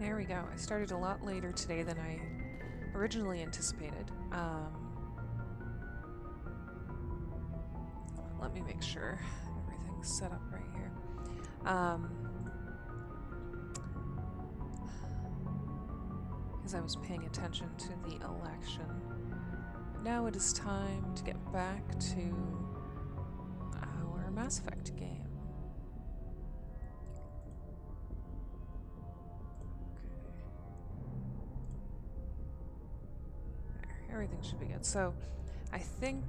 There we go. I started a lot later today than I originally anticipated. Let me make sure everything's set up right here. Because I was paying attention to the election. But now it is time to get back to our Mass Effect game. Everything should be good. So, I think,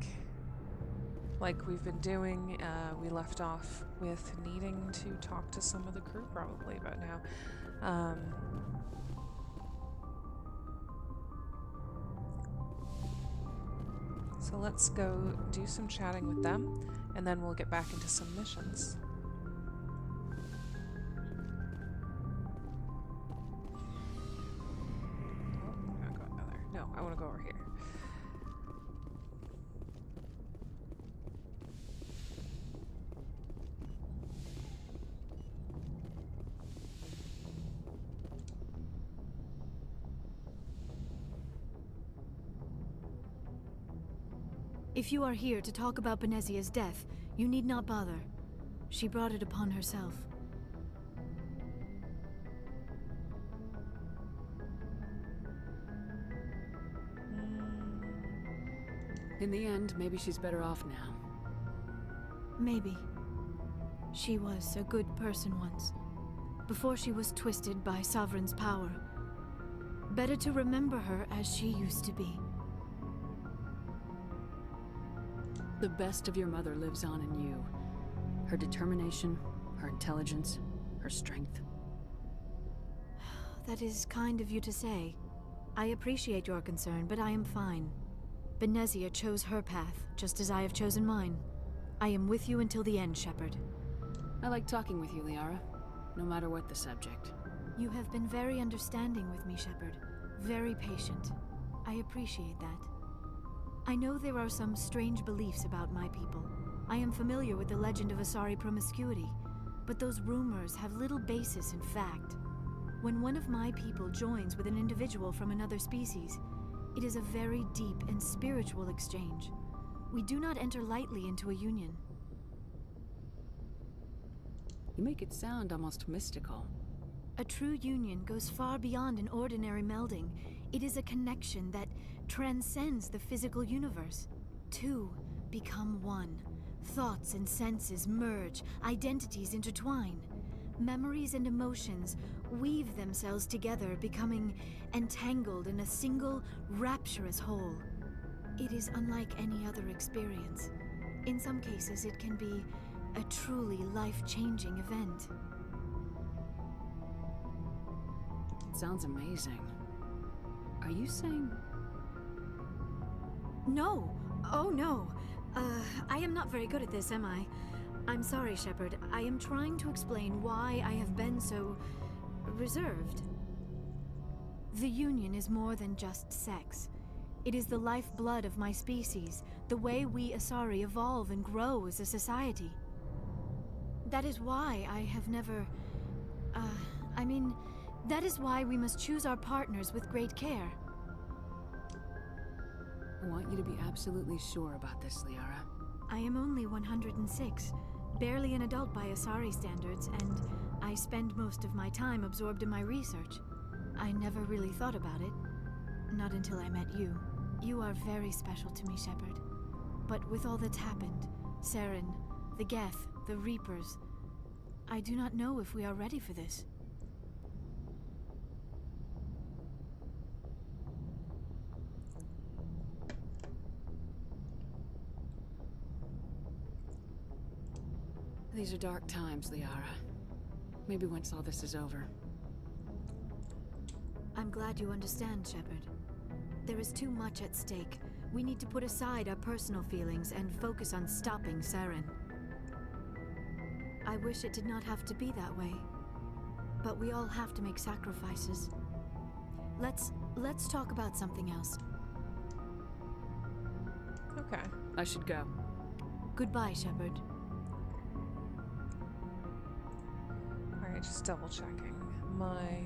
like we've been doing, we left off with needing to talk to some of the crew probably about now. So let's go do some chatting with them, and then we'll get back into some missions. No, I want to go over here. If you are here to talk about Benezia's death, you need not bother. She brought it upon herself. In the end, maybe she's better off now. Maybe. She was a good person once, before she was twisted by Sovereign's power. Better to remember her as she used to be. The best of your mother lives on in you. Her determination, her intelligence, her strength. That is kind of you to say. I appreciate your concern, but I am fine. Benezia chose her path, just as I have chosen mine. I am with you until the end, Shepard. I like talking with you, Liara, no matter what the subject. You have been very understanding with me, Shepard. Very patient. I appreciate that. I know there are some strange beliefs about my people. I am familiar with the legend of Asari promiscuity, but those rumors have little basis in fact. When one of my people joins with an individual from another species, it is a very deep and spiritual exchange. We do not enter lightly into a union. You make it sound almost mystical. A true union goes far beyond an ordinary melding. It is a connection that transcends the physical universe. Two become one. Thoughts and senses merge, identities intertwine. Memories and emotions weave themselves together, becoming entangled in a single, rapturous whole. It is unlike any other experience. In some cases, it can be a truly life-changing event. It sounds amazing. Are you saying... No! Oh no! I am not very good at this, am I? I'm sorry, Shepard. I am trying to explain why I have been so... reserved. The Union is more than just sex. It is the lifeblood of my species, the way we Asari evolve and grow as a society. That is why I have never... that is why we must choose our partners with great care. I want you to be absolutely sure about this, Liara. I am only 106, barely an adult by Asari standards, and I spend most of my time absorbed in my research. I never really thought about it. Not until I met you. You are very special to me, Shepard. But with all that's happened, Saren, the Geth, the Reapers, I do not know if we are ready for this. These are dark times, Liara. Maybe once all this is over. I'm glad you understand, Shepard. There is too much at stake. We need to put aside our personal feelings and focus on stopping Saren. I wish it did not have to be that way. But we all have to make sacrifices. Let's talk about something else. Okay. I should go. Goodbye, Shepard. Alright, just double checking. My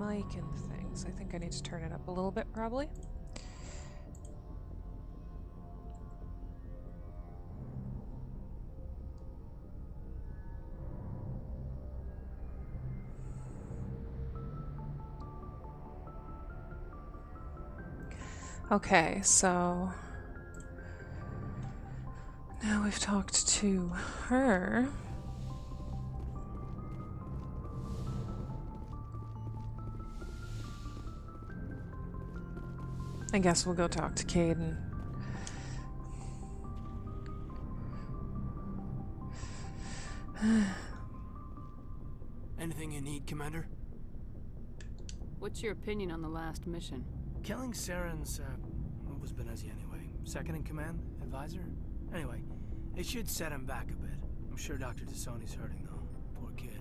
mic and things. I think I need to turn it up a little bit, probably. Okay, so now we've talked to her. I guess we'll go talk to Caden. Anything you need, Commander? What's your opinion on the last mission? Killing Saren's, what was Benezi anyway? Second in command? Advisor? Anyway, it should set him back a bit. I'm sure Dr. Tassoni's hurting, though. Poor kid.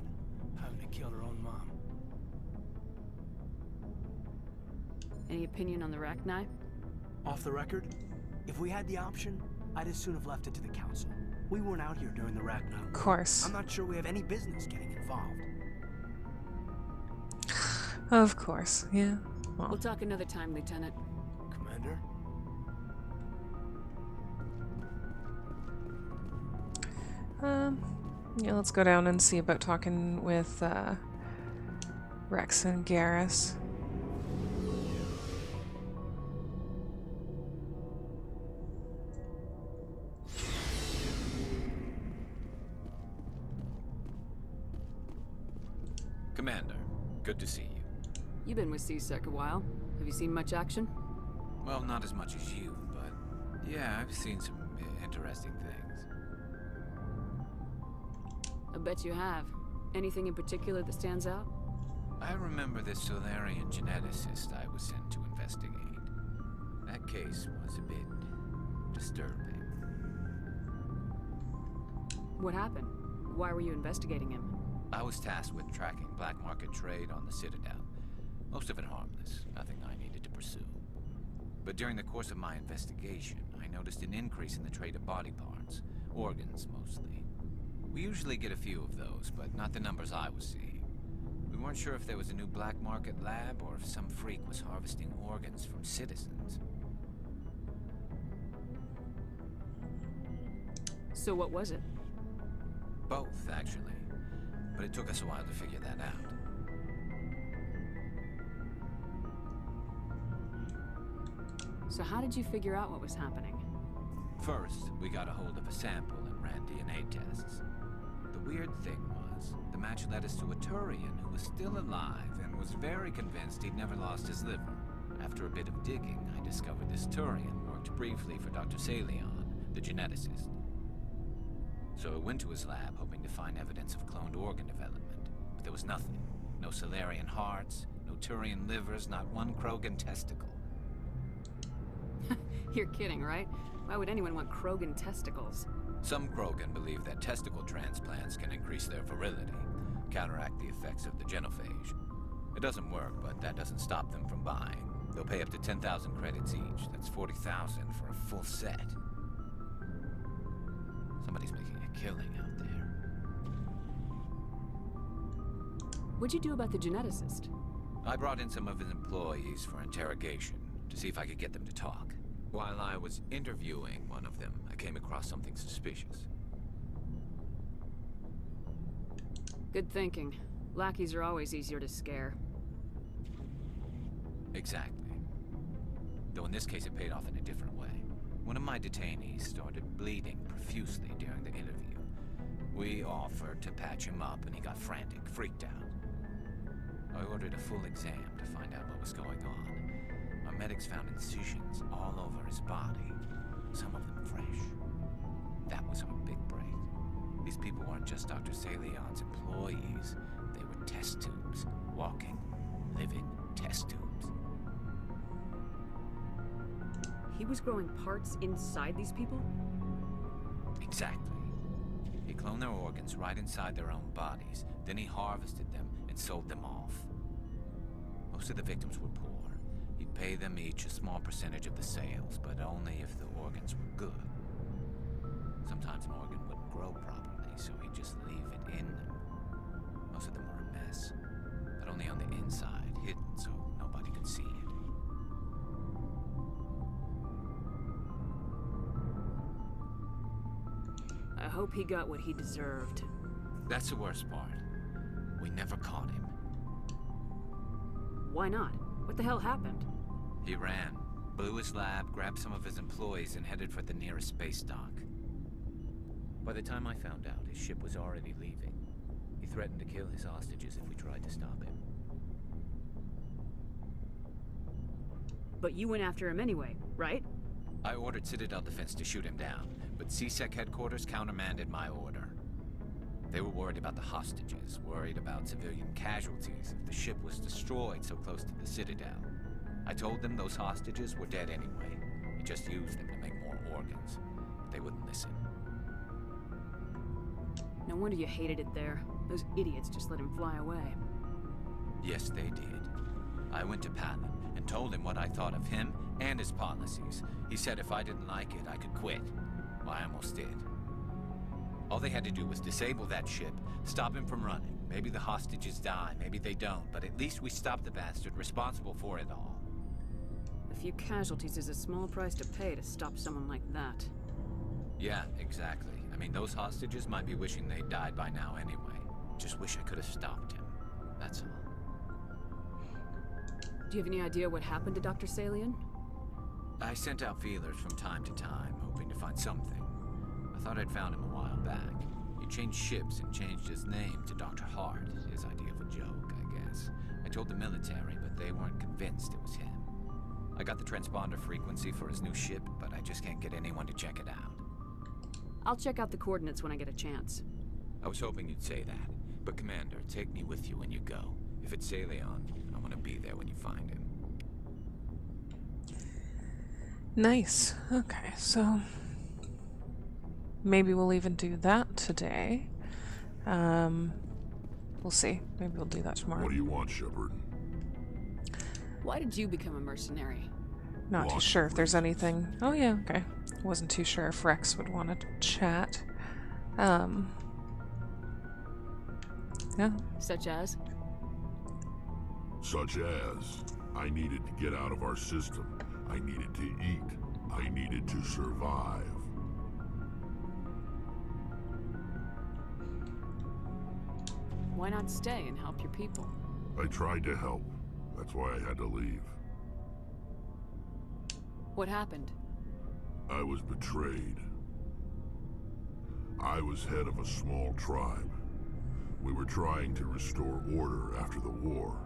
Having to kill her own mom. Any opinion on the Rachni? Off the record, if we had the option, I'd as soon have left it to the Council. We weren't out here during the Rachni. Of course. I'm not sure we have any business getting involved. Of course, yeah. We'll Well, talk another time, Lieutenant. Commander? yeah, let's go down and see about talking with Rex and Garrus. Commander, good to see you. You've been with C-Sec a while. Have you seen much action? Well, not as much as you, but yeah, I've seen some interesting things. I bet you have. Anything in particular that stands out? I remember this Solarian geneticist I was sent to investigate. That case was a bit disturbing. What happened? Why were you investigating him? I was tasked with tracking black market trade on the Citadel. Most of it harmless, nothing I needed to pursue. But during the course of my investigation, I noticed an increase in the trade of body parts, organs mostly. We usually get a few of those, but not the numbers I was seeing. We weren't sure if there was a new black market lab or if some freak was harvesting organs from citizens. So what was it? Both, actually. But it took us a while to figure that out. So how did you figure out what was happening? First, we got a hold of a sample and ran DNA tests. The weird thing was, the match led us to a Turian who was still alive and was very convinced he'd never lost his liver. After a bit of digging, I discovered this Turian worked briefly for Dr. Salion, the geneticist. So I went to his lab hoping to find evidence of cloned organ development, but there was nothing. No Solarian hearts, no Turian livers, not one Krogan testicle. You're kidding, right? Why would anyone want Krogan testicles? Some Krogan believe that testicle transplants can increase their virility, counteract the effects of the genophage. It doesn't work, but that doesn't stop them from buying. They'll pay up to 10,000 credits each. That's 40,000 for a full set. Somebody's making a killing out there. What'd you do about the geneticist? I brought in some of his employees for interrogation to see if I could get them to talk. While I was interviewing one of them, I came across something suspicious. Good thinking. Lackeys are always easier to scare. Exactly. Though in this case it paid off in a different way. One of my detainees started bleeding profusely during the interview. We offered to patch him up and he got frantic, freaked out. I ordered a full exam to find out what was going on. Our medics found incisions all over his body, some of them fresh. That was our big break. These people weren't just Dr. Salion's employees. They were test tubes. Walking, living test tubes. He was growing parts inside these people? Exactly. He cloned their organs right inside their own bodies. Then he harvested them and sold them off. Most of the victims were poor. He'd pay them each a small percentage of the sales, but only if the organs were good. Sometimes an organ wouldn't grow properly, so he'd just leave it in them. Most of them were a mess, but only on the inside, hidden can see it. I hope he got what he deserved. That's the worst part. We never caught him. Why not? What the hell happened? He ran, blew his lab, grabbed some of his employees, and headed for the nearest space dock. By the time I found out, his ship was already leaving. He threatened to kill his hostages if we tried to stop him. But you went after him anyway, right? I ordered Citadel Defense to shoot him down, but CSEC headquarters countermanded my order. They were worried about the hostages, worried about civilian casualties if the ship was destroyed so close to the Citadel. I told them those hostages were dead anyway. He just used them to make more organs. But they wouldn't listen. No wonder you hated it there. Those idiots just let him fly away. Yes, they did. I went to Palin and told him what I thought of him and his policies. He said if I didn't like it, I could quit. Well, I almost did. All they had to do was disable that ship, stop him from running. Maybe the hostages die, maybe they don't, but at least we stopped the bastard responsible for it all. A few casualties is a small price to pay to stop someone like that. Yeah, exactly. I mean, those hostages might be wishing they'd died by now anyway. Just wish I could have stopped him. That's all. Do you have any idea what happened to Dr. Salian? I sent out feelers from time to time, hoping to find something. I thought I'd found him a while back. He changed ships and changed his name to Dr. Hart, his idea of a joke, I guess. I told the military, but they weren't convinced it was him. I got the transponder frequency for his new ship, but I just can't get anyone to check it out. I'll check out the coordinates when I get a chance. I was hoping you'd say that. But Commander, take me with you when you go. If it's Salion, I want to be there when you find him. Nice. Okay, so maybe we'll even do that today. We'll see. Maybe we'll do that tomorrow. What do you want, Shepard? Why did you become a mercenary? Not too Lots sure of if there's reasons. anything. Oh yeah, okay. Wasn't too sure if Rex would want to chat. Yeah. Such as? Such as, I needed to get out of our system. I needed to eat. I needed to survive. Why not stay and help your people? I tried to help. That's why I had to leave. What happened? I was betrayed. I was head of a small tribe. We were trying to restore order after the war,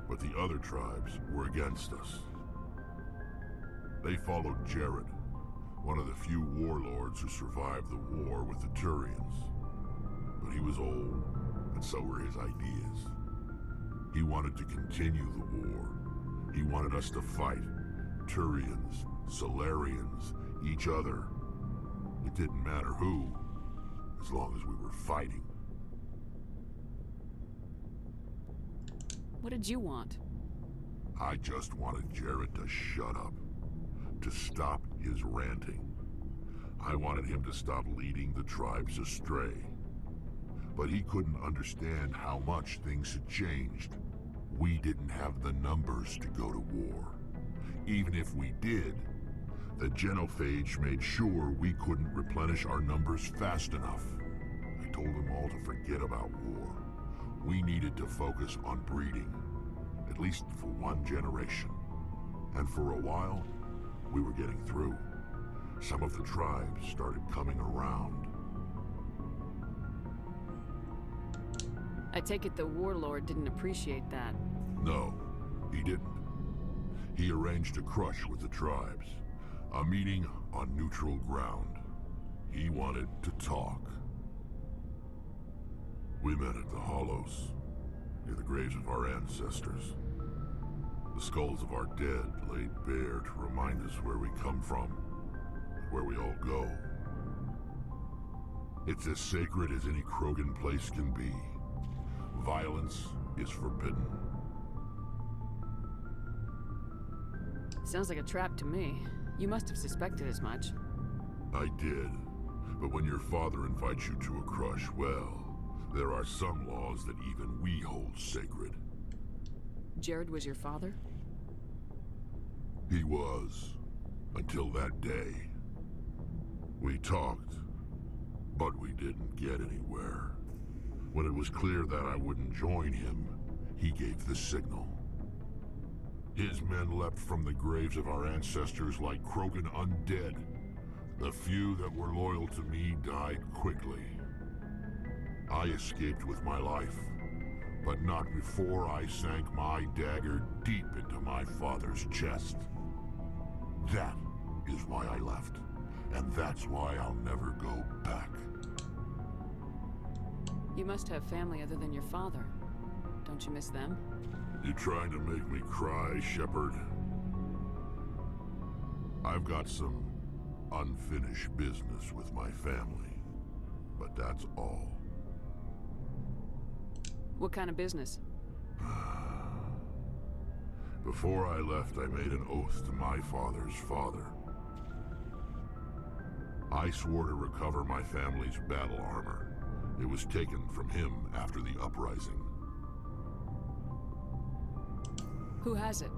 but the other tribes were against us. They followed Jared, one of the few warlords who survived the war with the Turians. But he was old, and so were his ideas. He wanted to continue the war. He wanted us to fight. Turians, Solarians, each other. It didn't matter who, as long as we were fighting. What did you want? I just wanted Jared to shut up, to stop his ranting. I wanted him to stop leading the tribes astray. But he couldn't understand how much things had changed. We didn't have the numbers to go to war. Even if we did, the genophage made sure we couldn't replenish our numbers fast enough. I told them all to forget about war. We needed to focus on breeding, at least for one generation. And for a while, we were getting through. Some of the tribes started coming around. I take it the warlord didn't appreciate that. No, he didn't. He arranged a crush with the tribes. A meeting on neutral ground. He wanted to talk. We met at the Hollows, near the graves of our ancestors. The skulls of our dead laid bare to remind us where we come from, and where we all go. It's as sacred as any Krogan place can be. Violence is forbidden. Sounds like a trap to me. You must have suspected as much. I did. But when your father invites you to a crush, well, there are some laws that even we hold sacred. Jared was your father? He was. Until that day. We talked, but we didn't get anywhere. When it was clear that I wouldn't join him, he gave the signal. His men leapt from the graves of our ancestors like Krogan undead. The few that were loyal to me died quickly. I escaped with my life, but not before I sank my dagger deep into my father's chest. That is why I left, and that's why I'll never go back. You must have family other than your father. Don't you miss them? You trying to make me cry, Shepard? I've got some unfinished business with my family, but that's all. What kind of business? Before I left, I made an oath to my father's father. I swore to recover my family's battle armor. It was taken from him after the uprising. Who has it?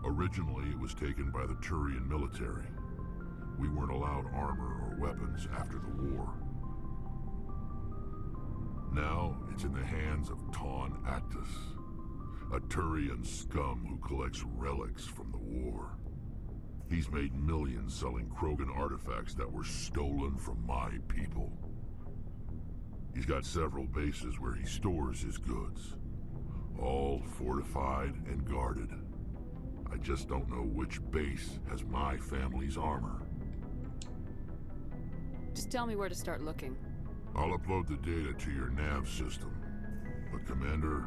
Originally, it was taken by the Turian military. We weren't allowed armor or weapons after the war. Now, it's in the hands of Ton Actus, a Turian scum who collects relics from the war. He's made millions selling Krogan artifacts that were stolen from my people. He's got several bases where he stores his goods, all fortified and guarded. I just don't know which base has my family's armor. Just tell me where to start looking. I'll upload the data to your nav system. But Commander,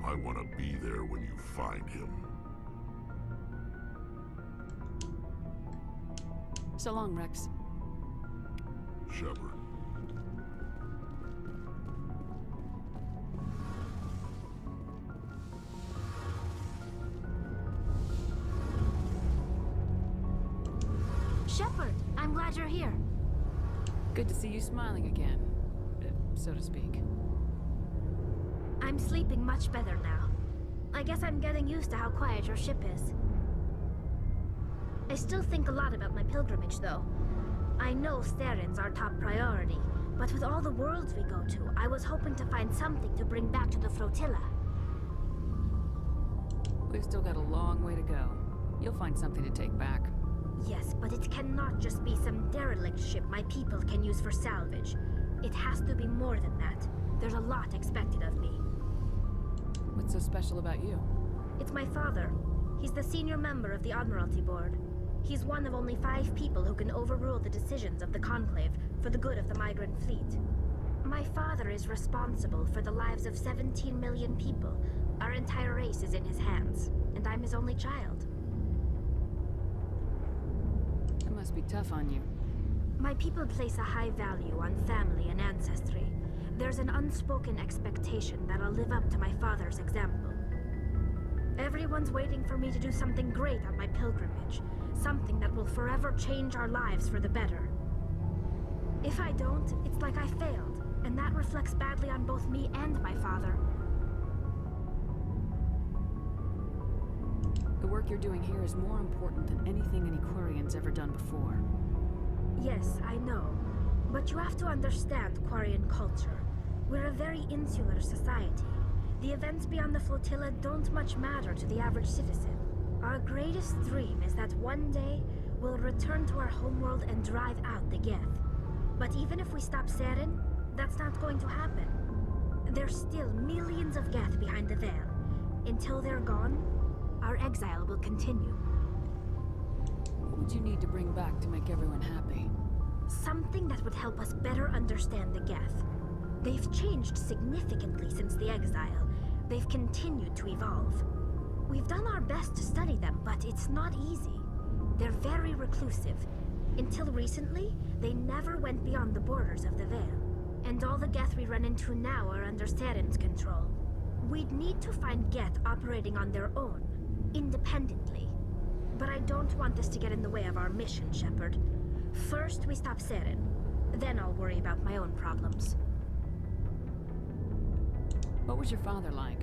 I want to be there when you find him. So long, Rex. Shepard. Shepard, I'm glad you're here. Good to see you smiling again, so to speak. I'm sleeping much better now. I guess I'm getting used to how quiet your ship is. I still think a lot about my pilgrimage, though. I know Steren's our top priority, but with all the worlds we go to, I was hoping to find something to bring back to the flotilla. We've still got a long way to go. You'll find something to take back. Yes, but it cannot just be some derelict ship my people can use for salvage. It has to be more than that. There's a lot expected of me. What's so special about you? It's my father. He's the senior member of the Admiralty Board. He's one of only 5 people who can overrule the decisions of the Conclave for the good of the migrant fleet. My father is responsible for the lives of 17 million people. Our entire race is in his hands, and I'm his only child. It must be tough on you. My people place a high value on family and ancestry. There's an unspoken expectation that I'll live up to my father's example. Everyone's waiting for me to do something great on my pilgrimage. Something that will forever change our lives for the better. If I don't, it's like I failed, and that reflects badly on both me and my father. The work you're doing here is more important than anything any Quarian's ever done before. Yes, I know. But you have to understand Quarian culture. We're a very insular society. The events beyond the flotilla don't much matter to the average citizen. Our greatest dream is that one day we'll return to our homeworld and drive out the Geth. But even if we stop Seren, that's not going to happen. There's still millions of Geth behind the veil. Until they're gone, our exile will continue. What would you need to bring back to make everyone happy? Something that would help us better understand the Geth. They've changed significantly since the exile. They've continued to evolve. We've done our best to study them, but it's not easy. They're very reclusive. Until recently, they never went beyond the borders of the Veil. And all the Geth we run into now are under Seren's control. We'd need to find Geth operating on their own, independently. But I don't want this to get in the way of our mission, Shepard. First, we stop Seren. Then I'll worry about my own problems. What was your father like?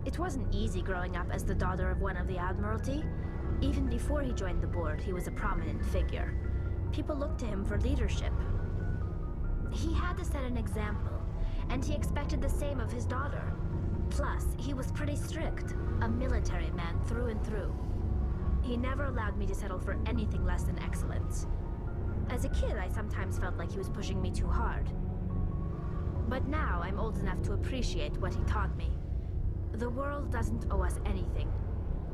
It wasn't easy growing up as the daughter of one of the Admiralty. Even before he joined the board, he was a prominent figure. People looked to him for leadership. He had to set an example, and he expected the same of his daughter. Plus, he was pretty strict, a military man through and through. He never allowed me to settle for anything less than excellence. As a kid, I sometimes felt like he was pushing me too hard. But now, I'm old enough to appreciate what he taught me. The world doesn't owe us anything.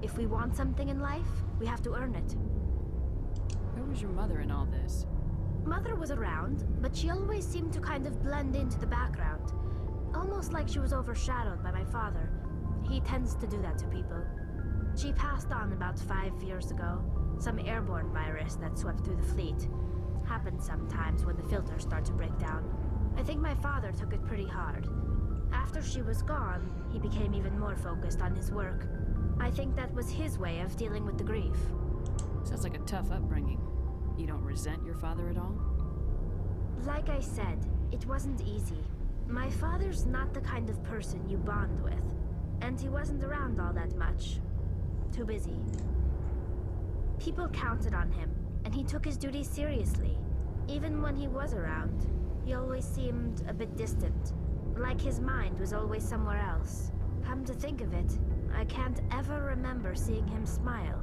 If we want something in life, we have to earn it. Where was your mother in all this? Mother was around, but she always seemed to kind of blend into the background. Almost like she was overshadowed by my father. He tends to do that to people. She passed on about 5 years ago. Some airborne virus that swept through the fleet. Happens sometimes when the filters start to break down. I think my father took it pretty hard. After she was gone, he became even more focused on his work. I think that was his way of dealing with the grief. Sounds like a tough upbringing. You don't resent your father at all? Like I said, it wasn't easy. My father's not the kind of person you bond with. And he wasn't around all that much. Too busy. People counted on him, and he took his duties seriously. Even when he was around, he always seemed a bit distant. Like his mind was always somewhere else. Come to think of it, I can't ever remember seeing him smile.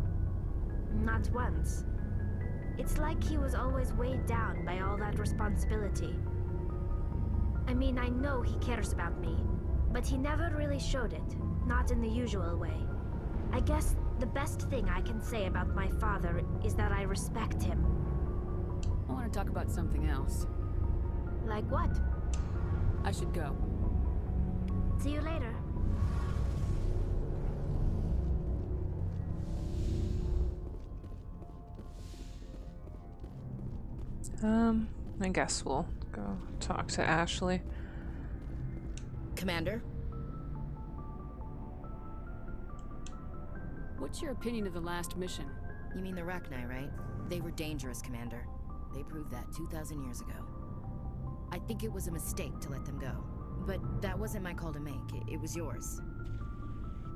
Not once. It's like he was always weighed down by all that responsibility. I mean, I know he cares about me, but he never really showed it, not in the usual way. I guess the best thing I can say about my father is that I respect him. I want to talk about something else. Like what? I should go. See you later. I guess we'll go talk to Ashley. Commander? What's your opinion of the last mission? You mean the Rachni, right? They were dangerous, Commander. They proved that 2,000 years ago. I think it was a mistake to let them go. But that wasn't my call to make. It was yours.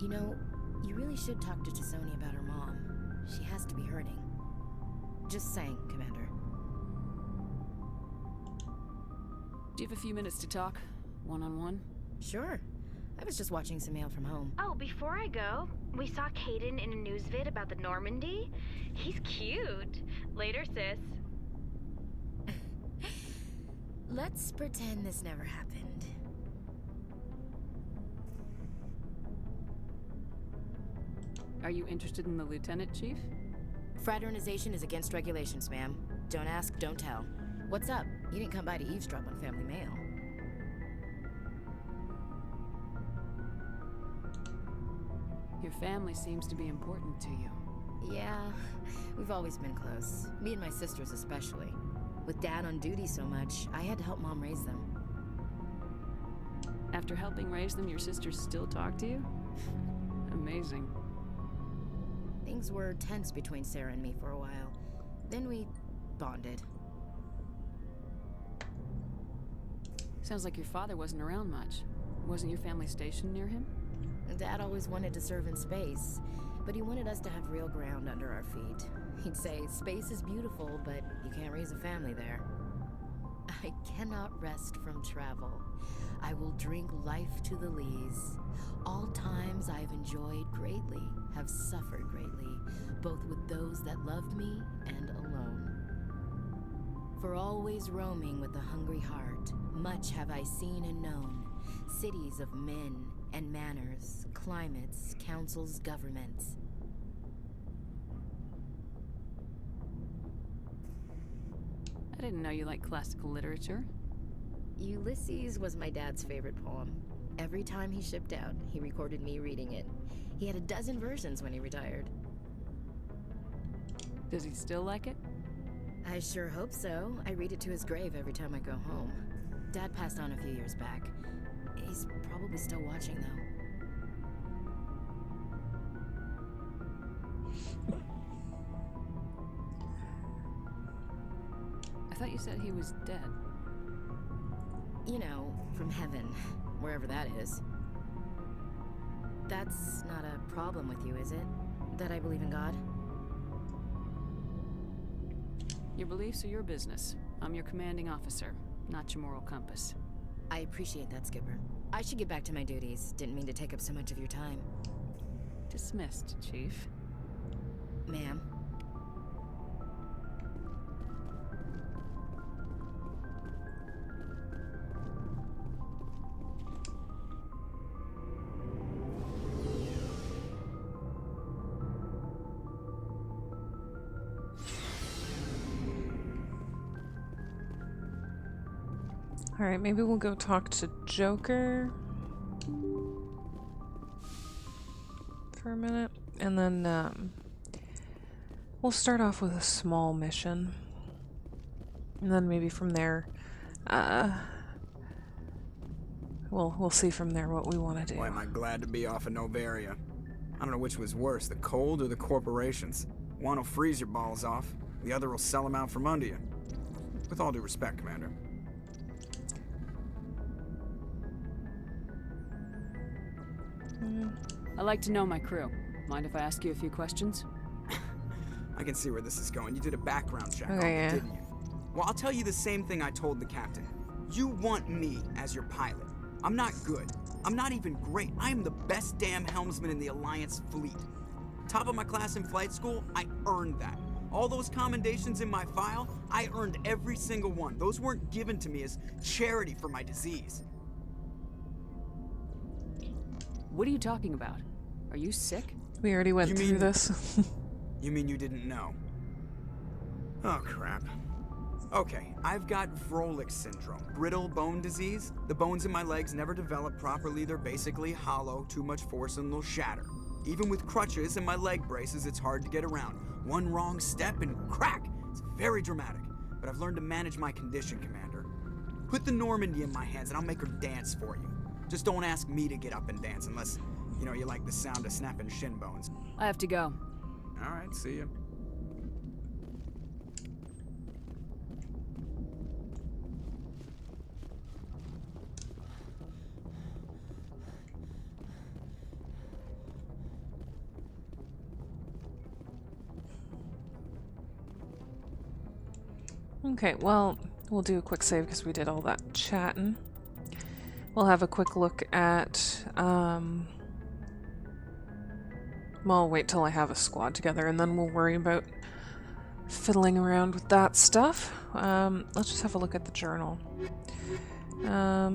You know, you really should talk to T'Soni about her mom. She has to be hurting. Just saying, Commander. Do you have a few minutes to talk? One-on-one? Sure. I was just watching some mail from home. Oh, before I go, we saw Caden in a news vid about the Normandy. He's cute. Later, sis. Let's pretend this never happened. Are you interested in the Lieutenant, Chief? Fraternization is against regulations, ma'am. Don't ask, don't tell. What's up? You didn't come by to eavesdrop on family mail. Your family seems to be important to you. Yeah, we've always been close. Me and my sisters especially. With Dad on duty so much, I had to help Mom raise them. After helping raise them, your sisters still talk to you? Amazing. Things were tense between Sarah and me for a while. Then we bonded. Sounds like your father wasn't around much. Wasn't your family stationed near him? Dad always wanted to serve in space, but he wanted us to have real ground under our feet. He'd say, space is beautiful, but you can't raise a family there. I cannot rest from travel. I will drink life to the lees. All times I've enjoyed greatly, have suffered greatly, both with those that loved me and alone. For always roaming with a hungry heart, much have I seen and known, cities of men and manners, climates, councils, governments. I didn't know you liked classical literature. Ulysses was my dad's favorite poem. Every time he shipped out, he recorded me reading it. He had a dozen versions when he retired. Does he still like it? I sure hope so. I read it to his grave every time I go home. Dad passed on a few years back. He's probably still watching, though. I thought you said he was dead. You know, from heaven, wherever that is. That's not a problem with you, is it? That I believe in God? Your beliefs are your business. I'm your commanding officer, not your moral compass. I appreciate that, Skipper. I should get back to my duties. Didn't mean to take up so much of your time. Dismissed, Chief. Ma'am. Alright, maybe we'll go talk to Joker for a minute, and then we'll start off with a small mission, and then maybe from there, we'll see from there what we want to do. Boy, am I glad to be off of Novaria. I don't know which was worse, the cold or the corporations. One will freeze your balls off, the other will sell them out from under you. With all due respect, Commander. I like to know my crew. Mind if I ask you a few questions? I can see where this is going. You did a background check, Okay, yeah. didn't you? Well, I'll tell you the same thing I told the captain. You want me as your pilot. I'm not good. I'm not even great. I am the best damn helmsman in the Alliance fleet. Top of my class in flight school, I earned that. All those commendations in my file, I earned every single one. Those weren't given to me as charity for my disease. What are you talking about? Are you sick? We already went You through mean- this. You mean you didn't know? Oh, crap. Okay, I've got Vrolik syndrome, brittle bone disease. The bones in my legs never develop properly. They're basically hollow, too much force and they'll shatter. Even with crutches and my leg braces, it's hard to get around. One wrong step and crack! It's very dramatic, but I've learned to manage my condition, Commander. Put the Normandy in my hands and I'll make her dance for you. Just don't ask me to get up and dance unless, you know, you like the sound of snapping shin bones. I have to go. All right, see ya. Okay, well, we'll do a quick save because we did all that chatting. We'll have a quick look at, well, I'll wait till I have a squad together and then we'll worry about fiddling around with that stuff. Let's just have a look at the journal. I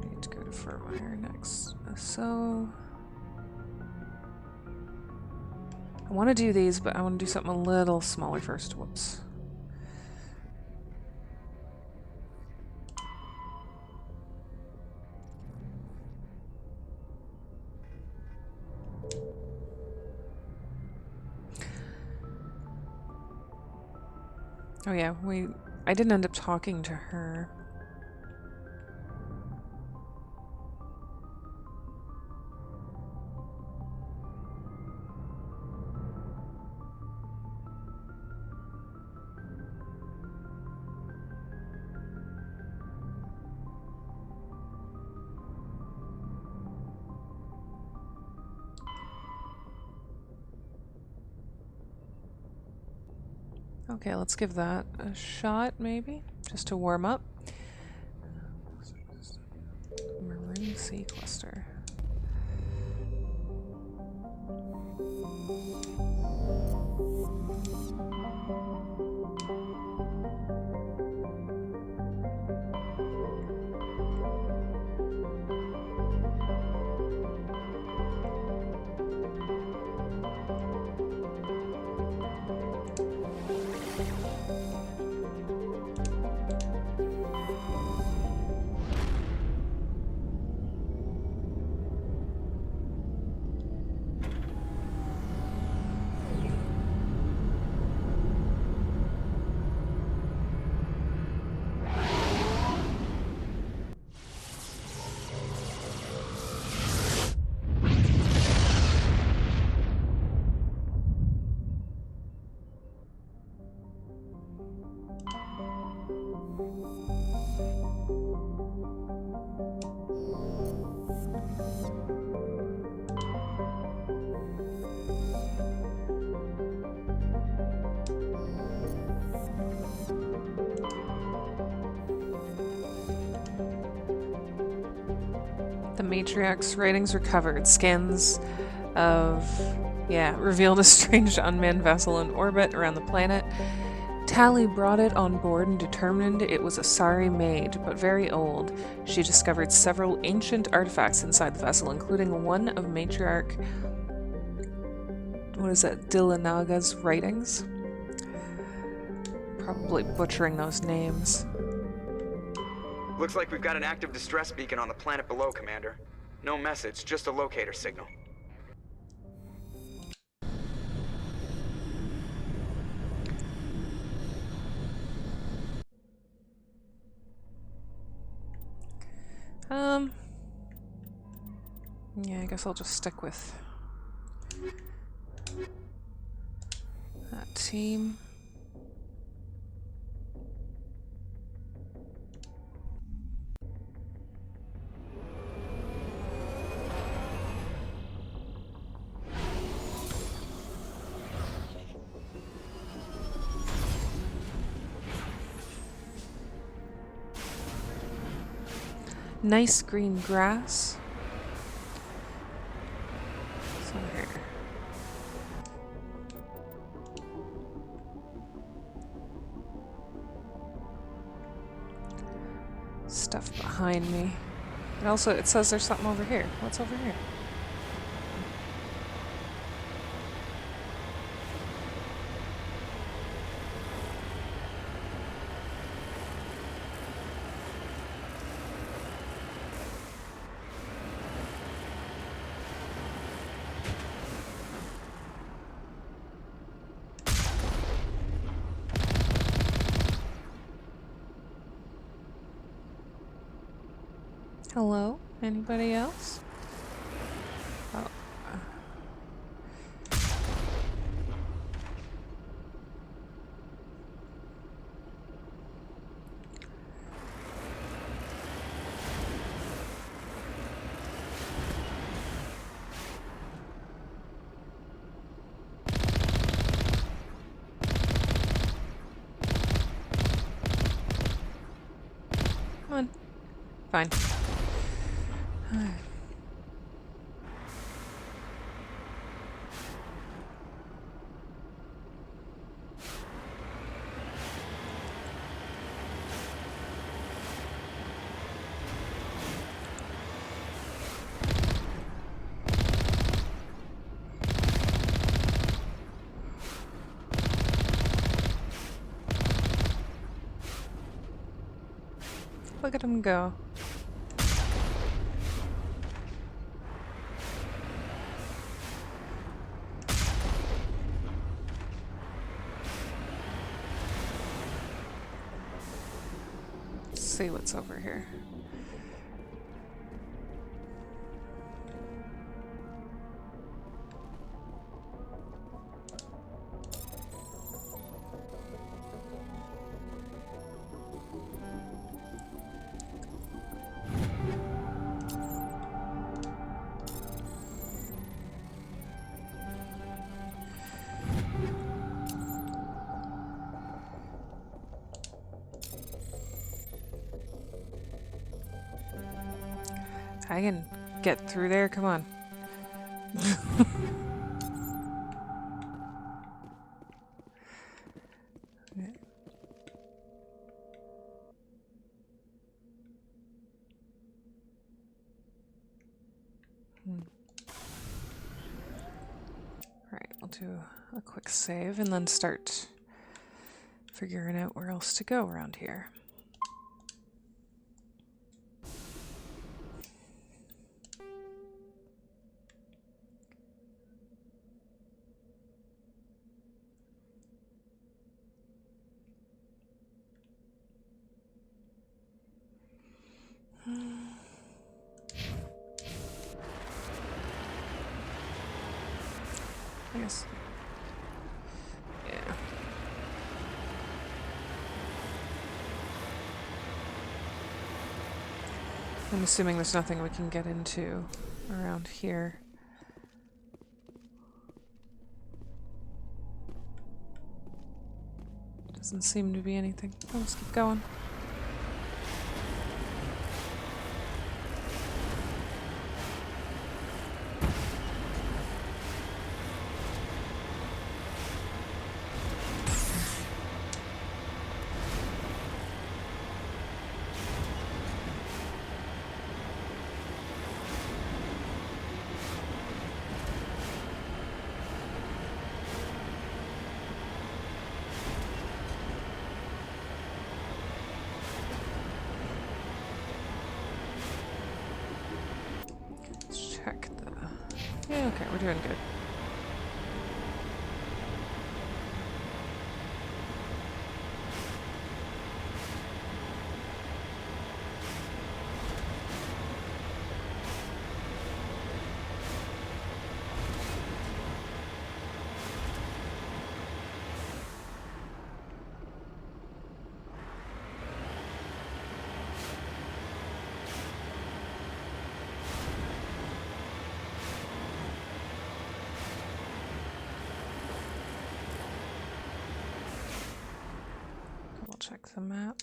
need to go to Furmire next. So I want to do these, but I want to do something a little smaller first. Whoops. Oh yeah, I didn't end up talking to her. Okay, let's give that a shot, maybe, just to warm up. Maroon Sea Cluster. Matriarch's writings recovered. Scans of, revealed a strange unmanned vessel in orbit around the planet. Tali brought it on board and determined it was Asari made, but very old. She discovered several ancient artifacts inside the vessel, including one of Matriarch, Dillanaga's writings. Probably butchering those names. Looks like we've got an active distress beacon on the planet below, Commander. No message, just a locator signal. Yeah, I guess I'll just stick with that team. Nice green grass. So here. Stuff behind me. And also it says there's something over here. What's over here? Hello? Anybody else? Oh. Come on. Fine. Look at him go. Let's see what's over here. I can get through there, come on. Alright, we'll do a quick save and then start figuring out where else to go around here. I guess. Yeah. I'm assuming there's nothing we can get into around here. Doesn't seem to be anything. Oh, let's keep going. doing good. We'll check the map.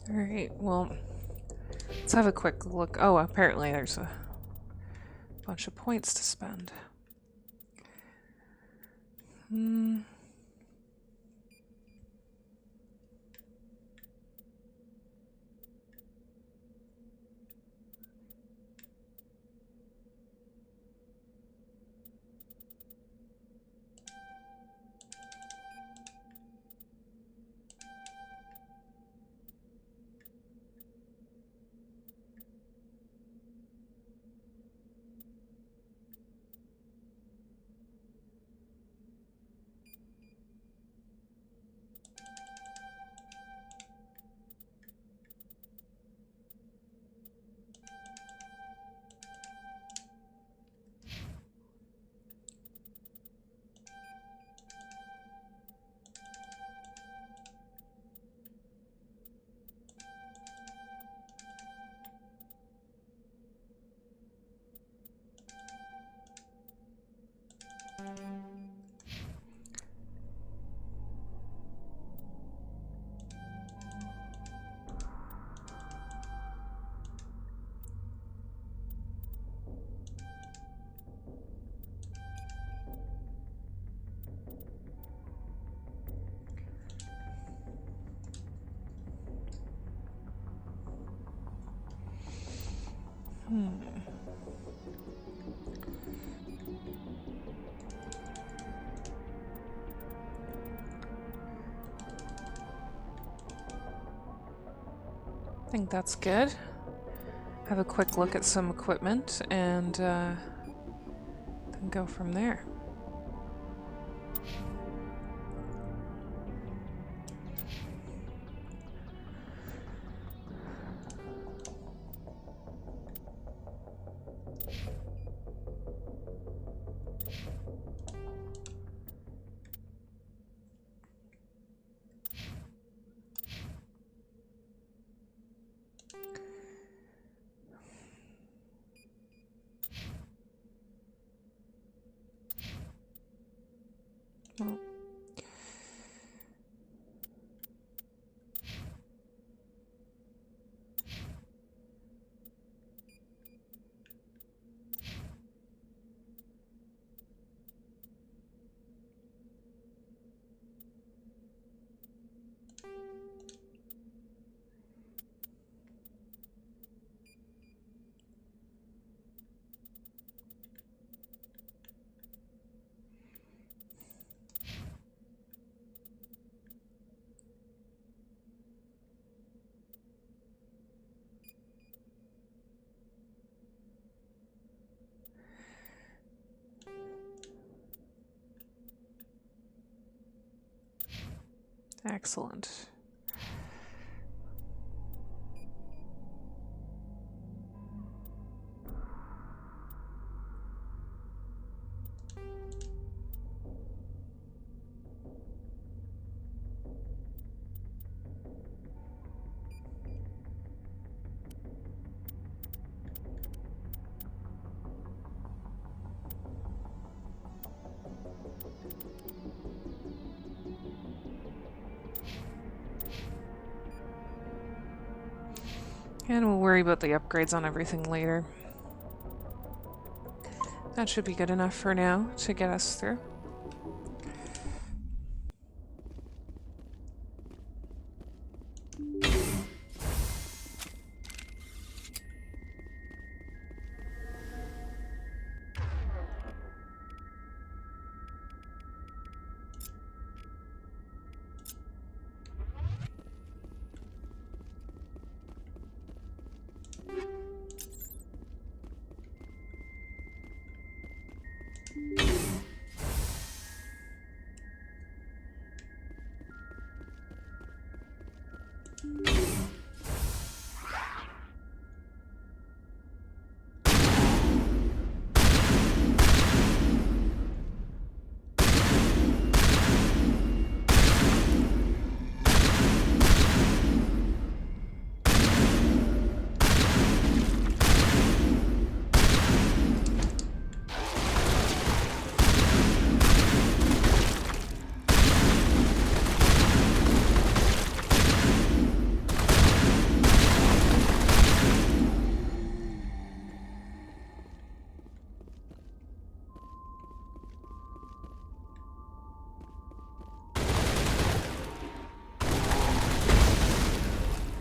Alright, well, let's have a quick look. Oh, apparently there's a bunch of points to spend. I think that's good. Have a quick look at some equipment and then go from there. Well, Excellent. And we'll worry about the upgrades on everything later. That should be good enough for now to get us through.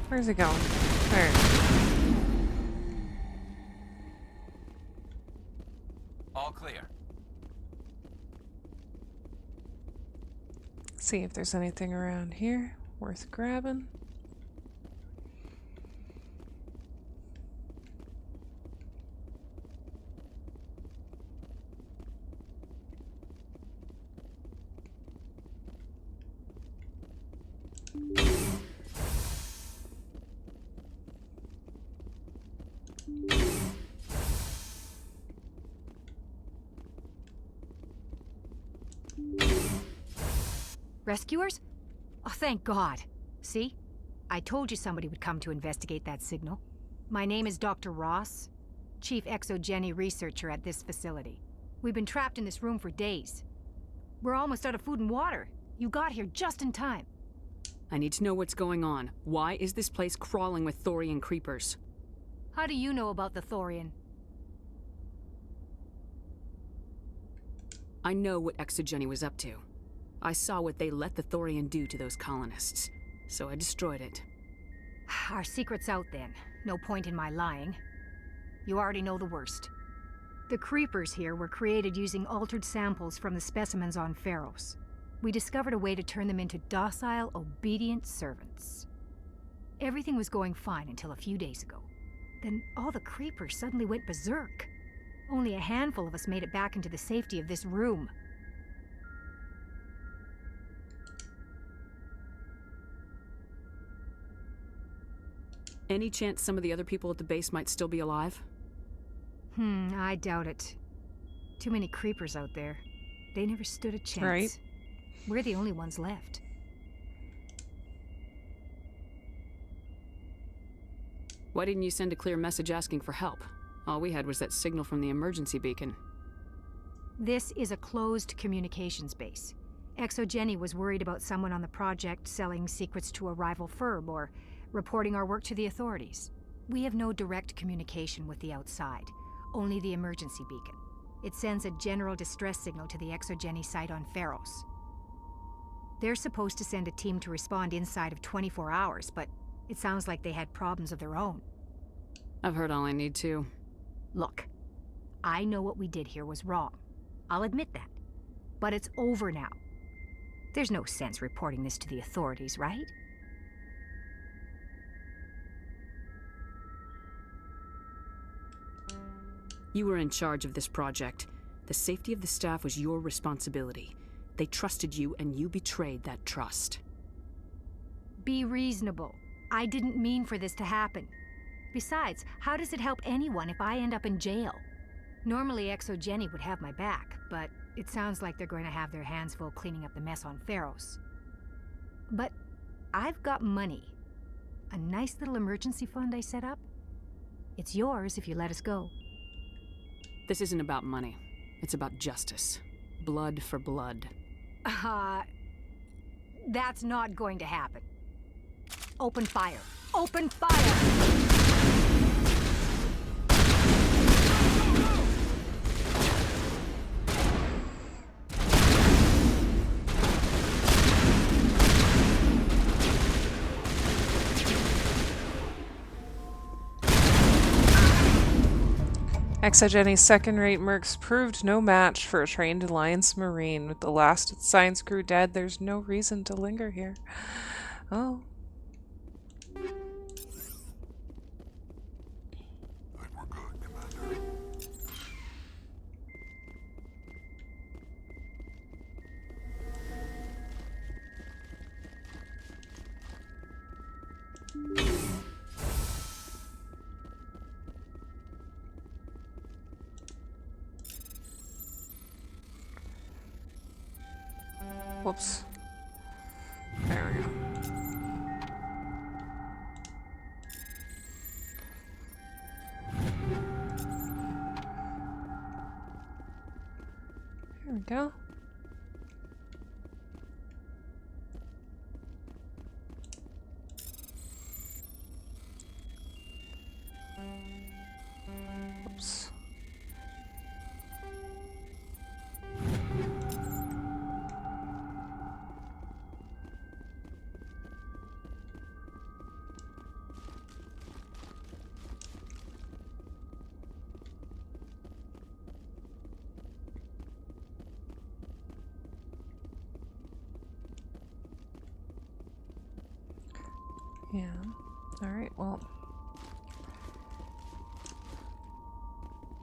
Where's it going? There. All clear. See if there's anything around here worth grabbing. Rescuers? Oh, thank God. See? I told you somebody would come to investigate that signal. My name is Dr. Ross, Chief Exogeny Researcher at this facility. We've been trapped in this room for days. We're almost out of food and water. You got here just in time. I need to know what's going on. Why is this place crawling with Thorian creepers? How do you know about the Thorian? I know what Exogeny was up to. I saw what they let the Thorian do to those colonists, so I destroyed it. Our secret's out then. No point in my lying. You already know the worst. The creepers here were created using altered samples from the specimens on Pharos. We discovered a way to turn them into docile, obedient servants. Everything was going fine until a few days ago. Then all the creepers suddenly went berserk. Only a handful of us made it back into the safety of this room. Any chance some of the other people at the base might still be alive? I doubt it. Too many creepers out there. They never stood a chance. Right. We're the only ones left. Why didn't you send a clear message asking for help? All we had was that signal from the emergency beacon. This is a closed communications base. Exogeny was worried about someone on the project selling secrets to a rival firm or reporting our work to the authorities. We have no direct communication with the outside, only the emergency beacon. It sends a general distress signal to the Exogeny site on Pharos. They're supposed to send a team to respond inside of 24 hours, but it sounds like they had problems of their own. I've heard all I need to. Look, I know what we did here was wrong. I'll admit that. But it's over now. There's no sense reporting this to the authorities, right? You were in charge of this project. The safety of the staff was your responsibility. They trusted you, and you betrayed that trust. Be reasonable. I didn't mean for this to happen. Besides, how does it help anyone if I end up in jail? Normally, ExoGenny would have my back, but it sounds like they're going to have their hands full cleaning up the mess on Pharos. But I've got money. A nice little emergency fund I set up. It's yours if you let us go. This isn't about money. It's about justice. Blood for blood. That's not going to happen. Open fire. Open fire! ExoGenny's second-rate mercs proved no match for a trained Alliance Marine. With the last science crew dead, there's no reason to linger here. Oh. We're good, Commander. Whoops. There we go. There we go. Oops. Yeah. Alright, well.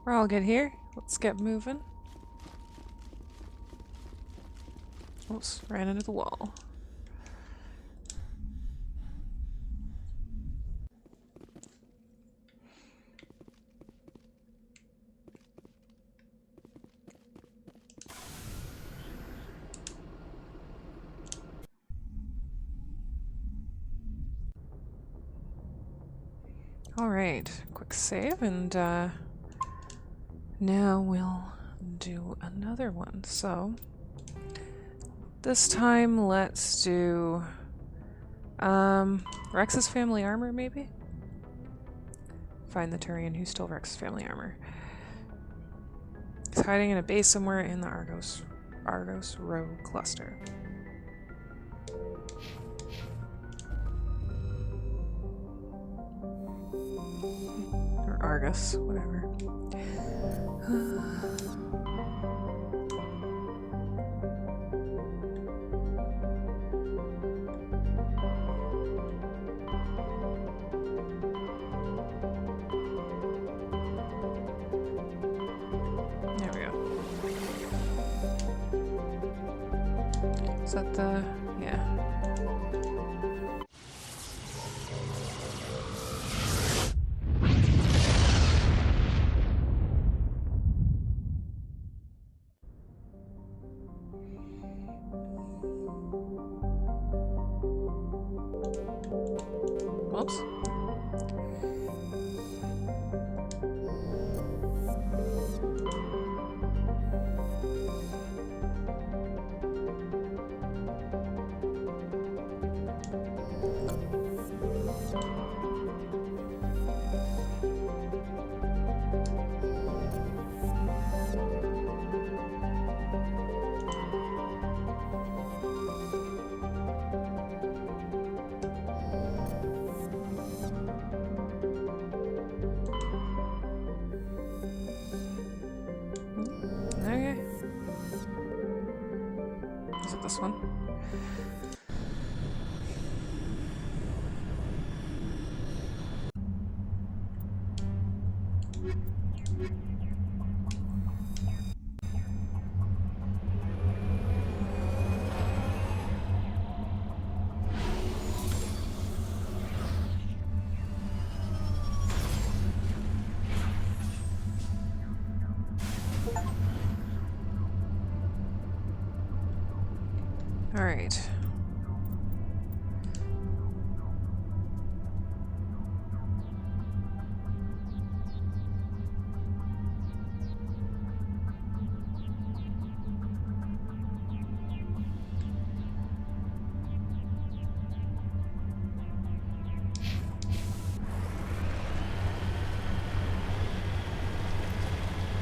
We're all good here. Let's get moving. Oops, ran into the wall. Alright, quick save, and now we'll do another one. So, this time let's do Rex's family armor, maybe? Find the Turian who stole Rex's family armor. He's hiding in a base somewhere in the Argos Row cluster. Or Argus, whatever. There we go. Is that the... yeah. Whoops. Okay. Is it this one? Alright.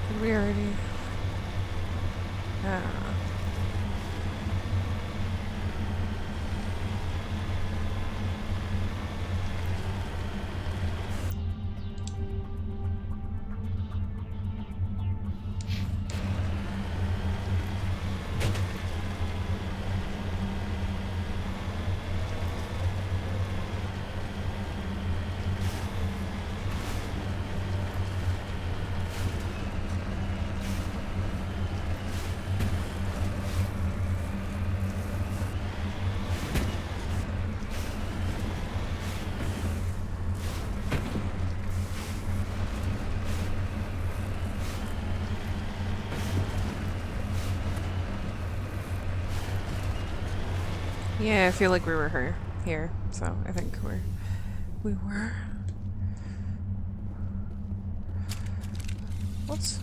Did we already? Yeah, I feel like we were here, so I think we were. Whoops.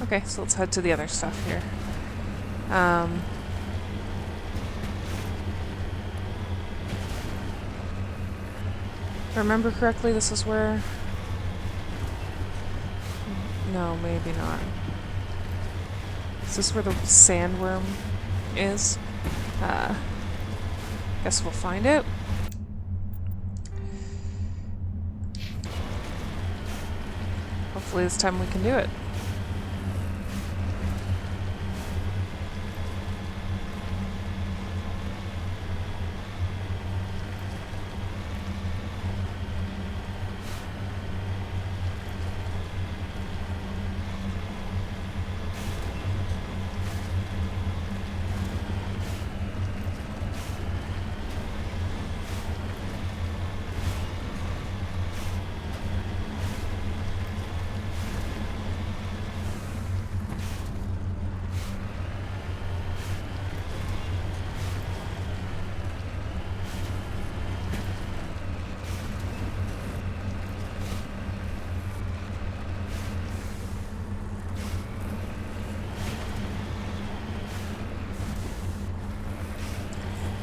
Okay, so let's head to the other stuff here. If I remember correctly, this is where... No, maybe not. Is this where the sandworm is? Guess we'll find out. Hopefully this time we can do it.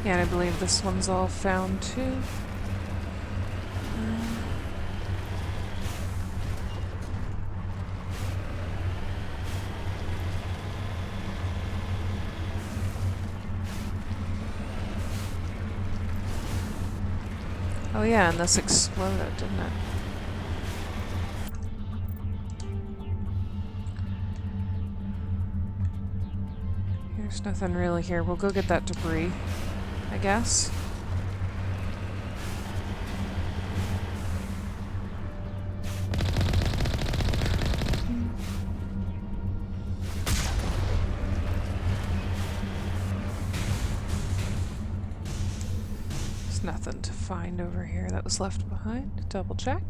Yeah, and I believe this one's all found too. Oh yeah, and this exploded, didn't it? There's nothing really here. We'll go get that debris, I guess. There's nothing to find over here that was left behind. Double check.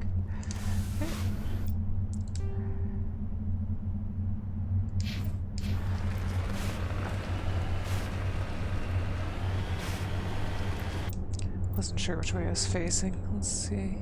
Okay. Wasn't sure which way I was facing. Let's see.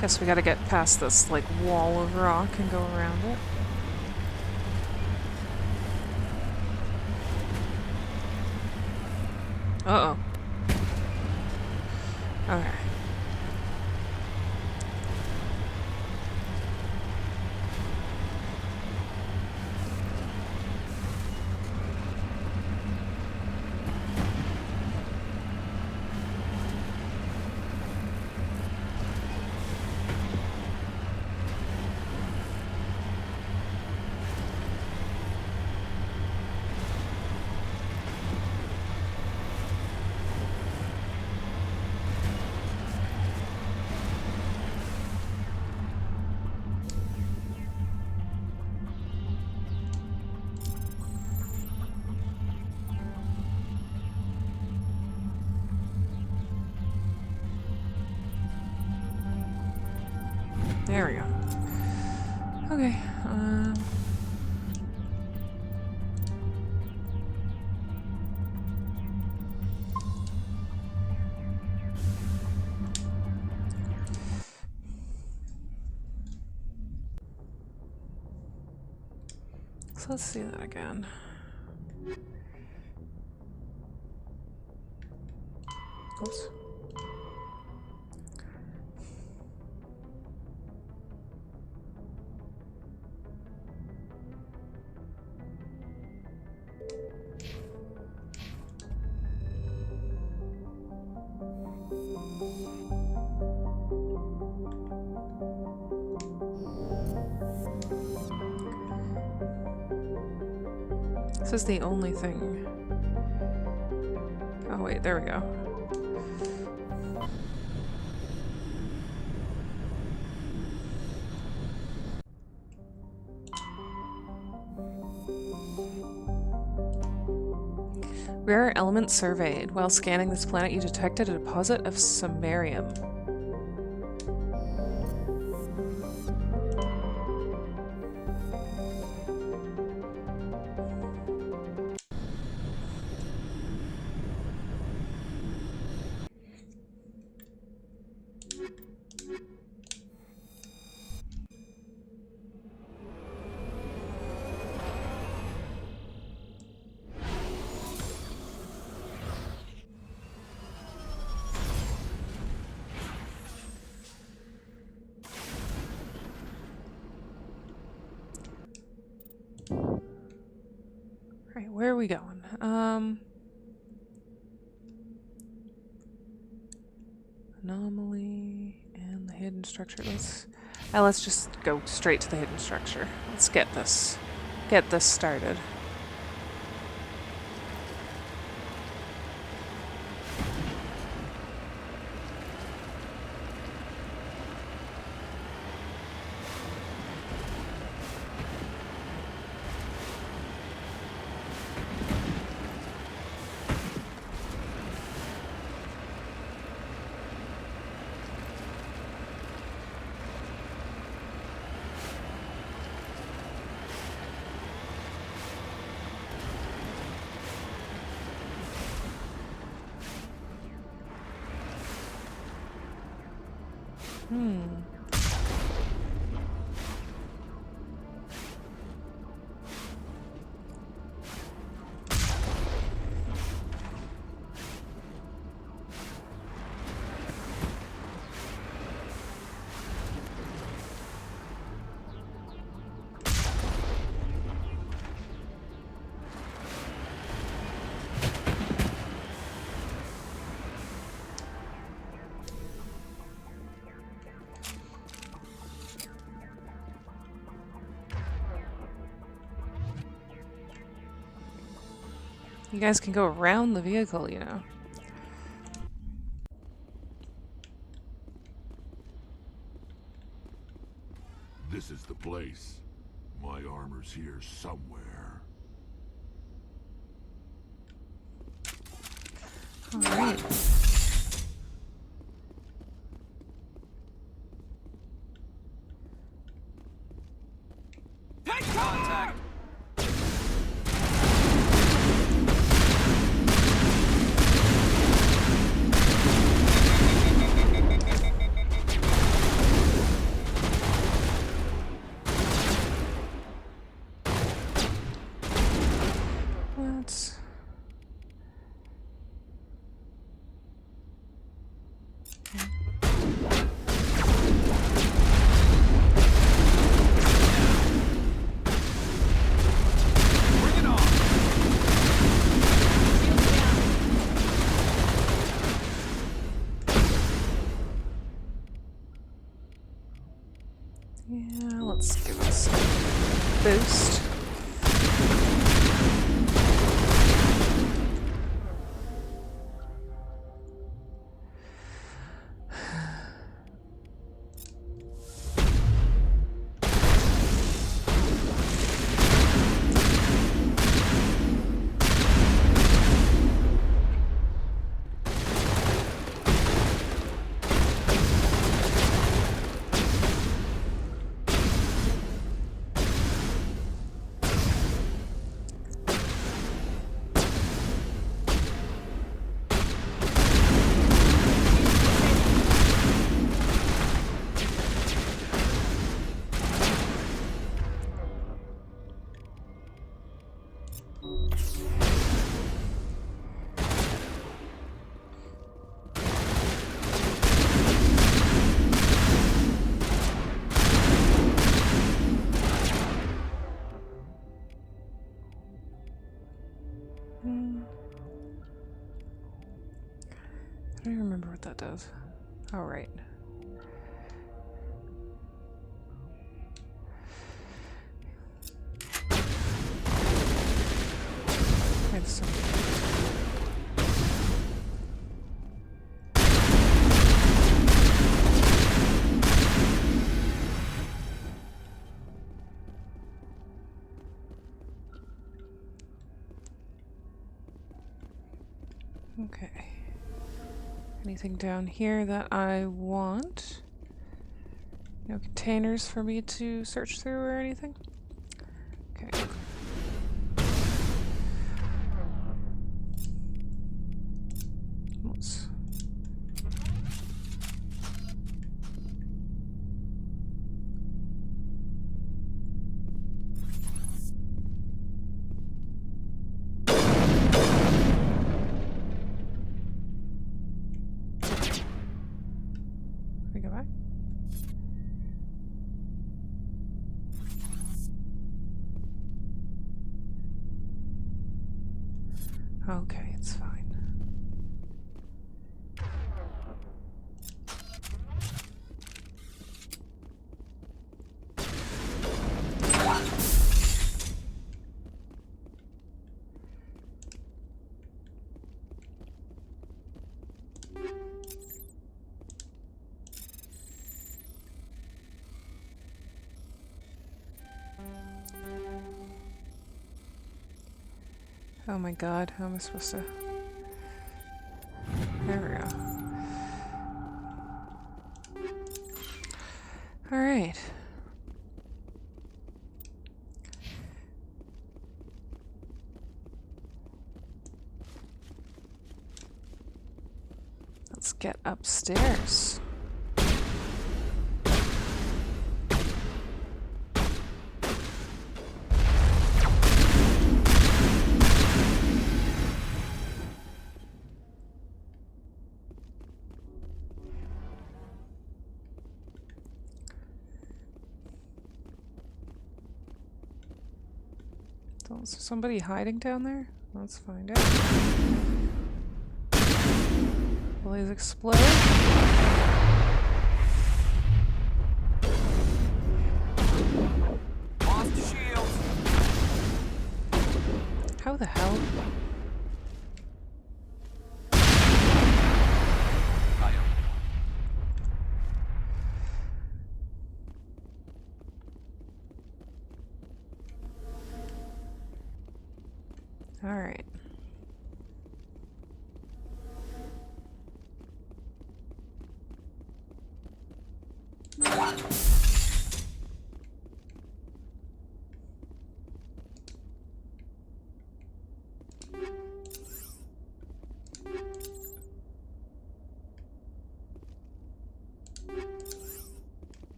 Guess we gotta get past this, like, wall of rock and go around it. Uh-oh. Okay. There we go. Okay. So let's see that again. Oops. This is the only thing. Oh wait, there we go. Rare element surveyed. While scanning this planet, you detected a deposit of samarium. Right, where are we going? Anomaly and the hidden structure. Let's just go straight to the hidden structure. Let's get this started. You guys can go around the vehicle, you know. This is the place. My armor's here somewhere. All right. Contact! Let's... Bring it on! Yeah, let's give us a boost. I don't remember what that does. Oh, right. There's some. Okay. Anything down here that I want? No containers for me to search through or anything? Okay. Let's... we go back? Okay, it's fine. Oh my god, how am I supposed to... There we go. Alright. Let's get upstairs. Is there somebody hiding down there? Let's find out. Will these explode? Lost the shield. How the hell? All right.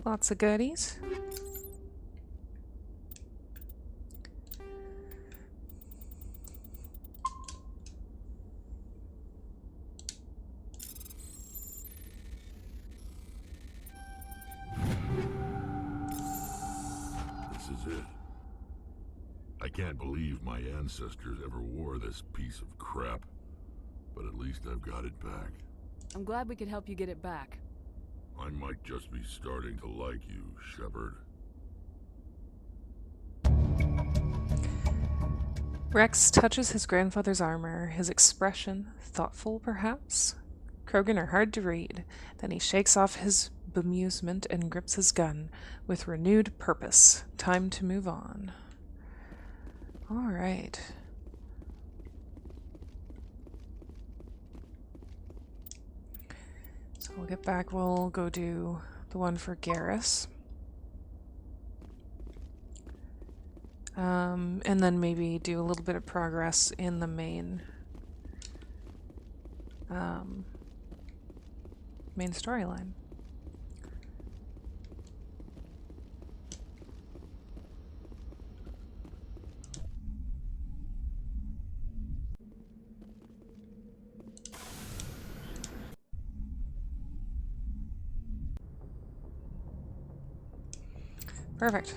Lots of goodies. I can't believe my ancestors ever wore this piece of crap, but at least I've got it back. I'm glad we could help you get it back. I might just be starting to like you, Shepard. Rex touches his grandfather's armor, his expression thoughtful perhaps. Krogan are hard to read. Then he shakes off his bemusement and grips his gun with renewed purpose. Time to move on. All right. So we'll get back. We'll go do the one for Garrus. And then maybe do a little bit of progress in the main main storyline. Perfect.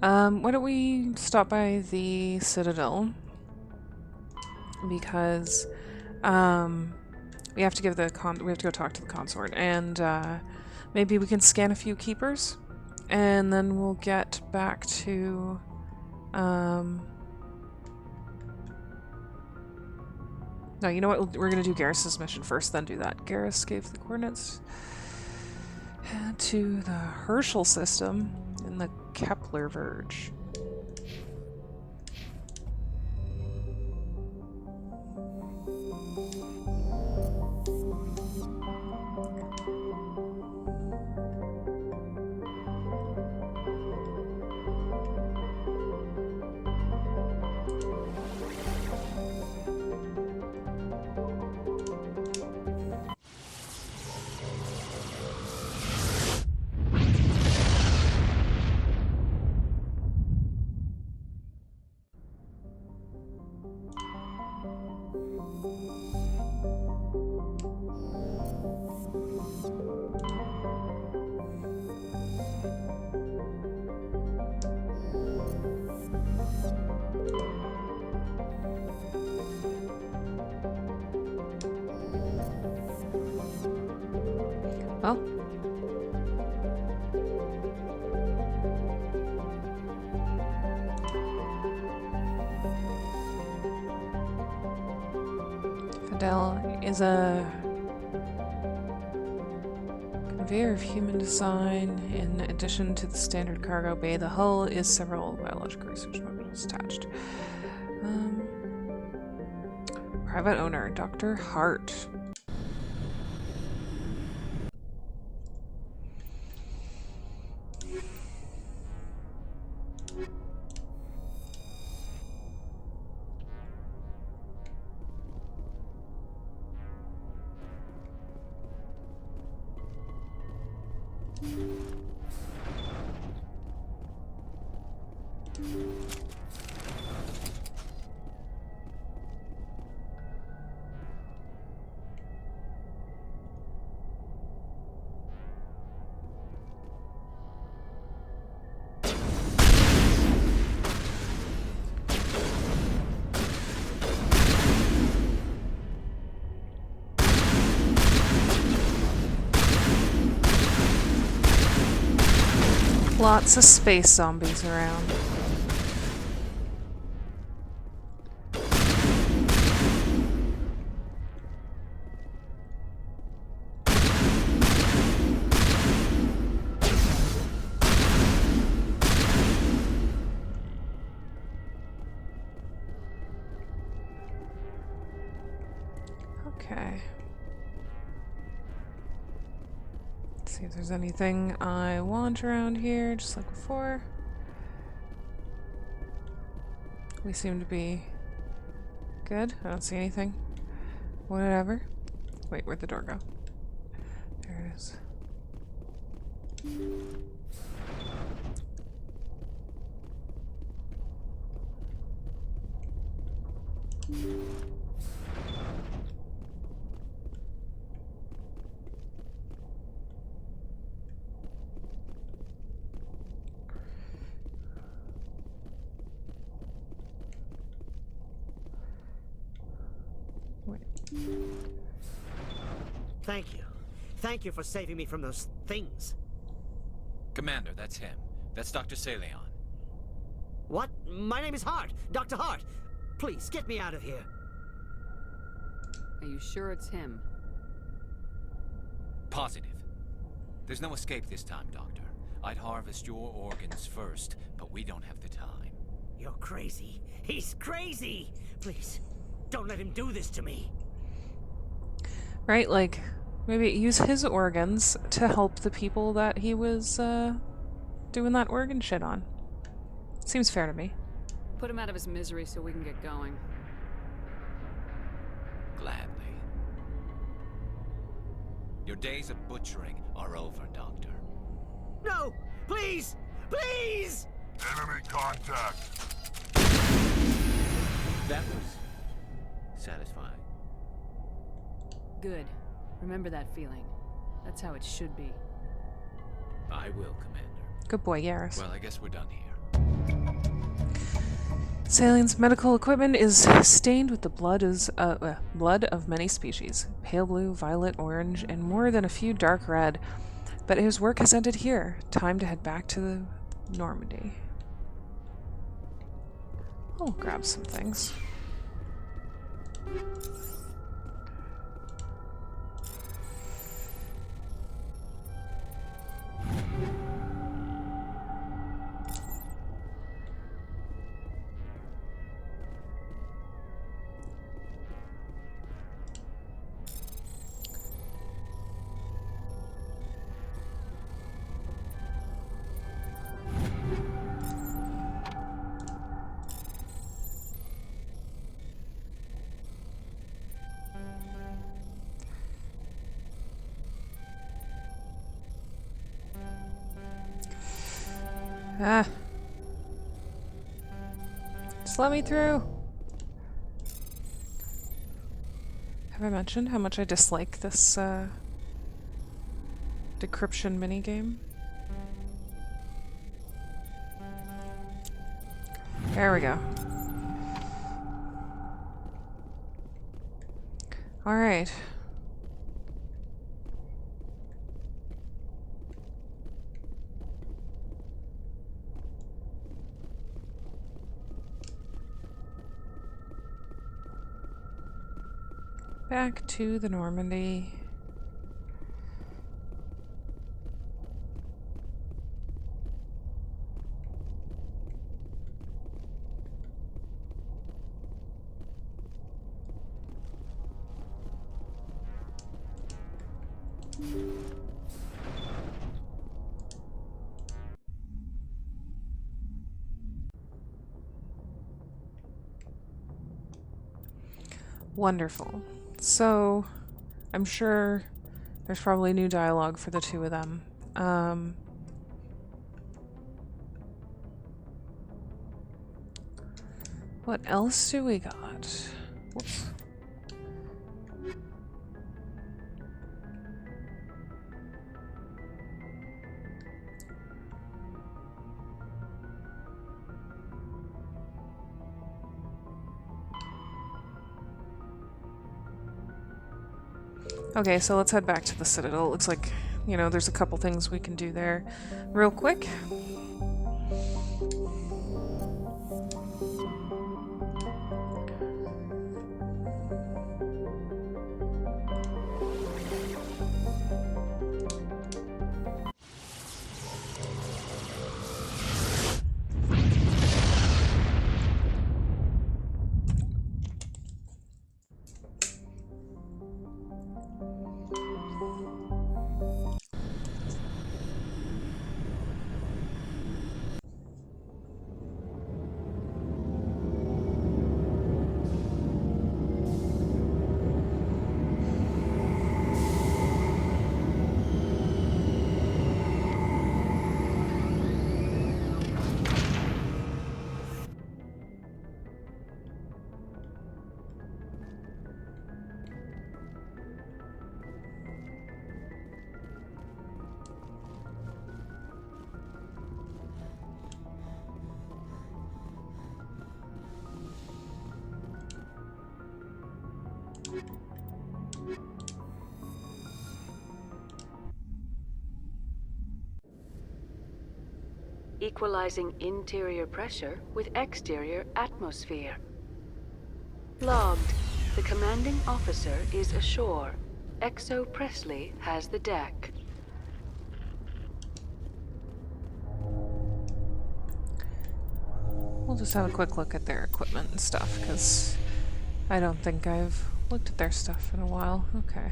Why don't we stop by the Citadel? Because, we have to give the we have to go talk to the consort, and, maybe we can scan a few keepers, and then we'll get back to, no, you know what? We're gonna do Garrus's mission first, then do that. Garrus gave the coordinates to the Herschel system in the Kepler Verge. Well, Fidel is a conveyor of human design. In addition to the standard cargo bay, the hull is several biological research modules attached. Private owner, Dr. Hart. Lots of space zombies around. Okay. See if there's anything I want around here, just like before. We seem to be good. I don't see anything. Whatever. Wait, where'd the door go? There it is. Thank you. Thank you for saving me from those things. Commander, that's him. That's Dr. Saleon. What? My name is Hart. Dr. Hart. Please, get me out of here. Are you sure it's him? Positive. There's no escape this time, Doctor. I'd harvest your organs first, but we don't have the time. You're crazy. He's crazy! Please, don't let him do this to me. Right, like, maybe use his organs to help the people that he was, doing that organ shit on. Seems fair to me. Put him out of his misery so we can get going. Gladly. Your days of butchering are over, Doctor. No! Please! Please! Enemy contact. That was satisfying. Good. Remember that feeling. That's how it should be. I will, Commander. Good boy, Yaris. Well, I guess we're done here. Salien's medical equipment is stained with the blood of many species. Pale blue, violet, orange, and more than a few dark red. But his work has ended here. Time to head back to the Normandy. I'll grab some things. Ah. Just let me through. Have I mentioned how much I dislike this, decryption minigame? There we go. Alright. Back to the Normandy. Wonderful. So, I'm sure there's probably new dialogue for the two of them. What else do we got? Whoops. Okay, so let's head back to the Citadel. It looks like, you know, there's a couple things we can do there real quick. Equalizing interior pressure with exterior atmosphere. Logged. The commanding officer is ashore. Exo Presley has the deck. We'll just have a quick look at their equipment and stuff, because I don't think I've looked at their stuff in a while. Okay.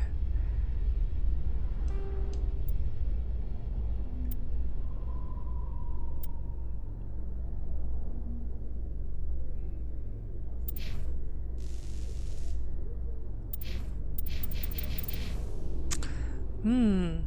Hmm.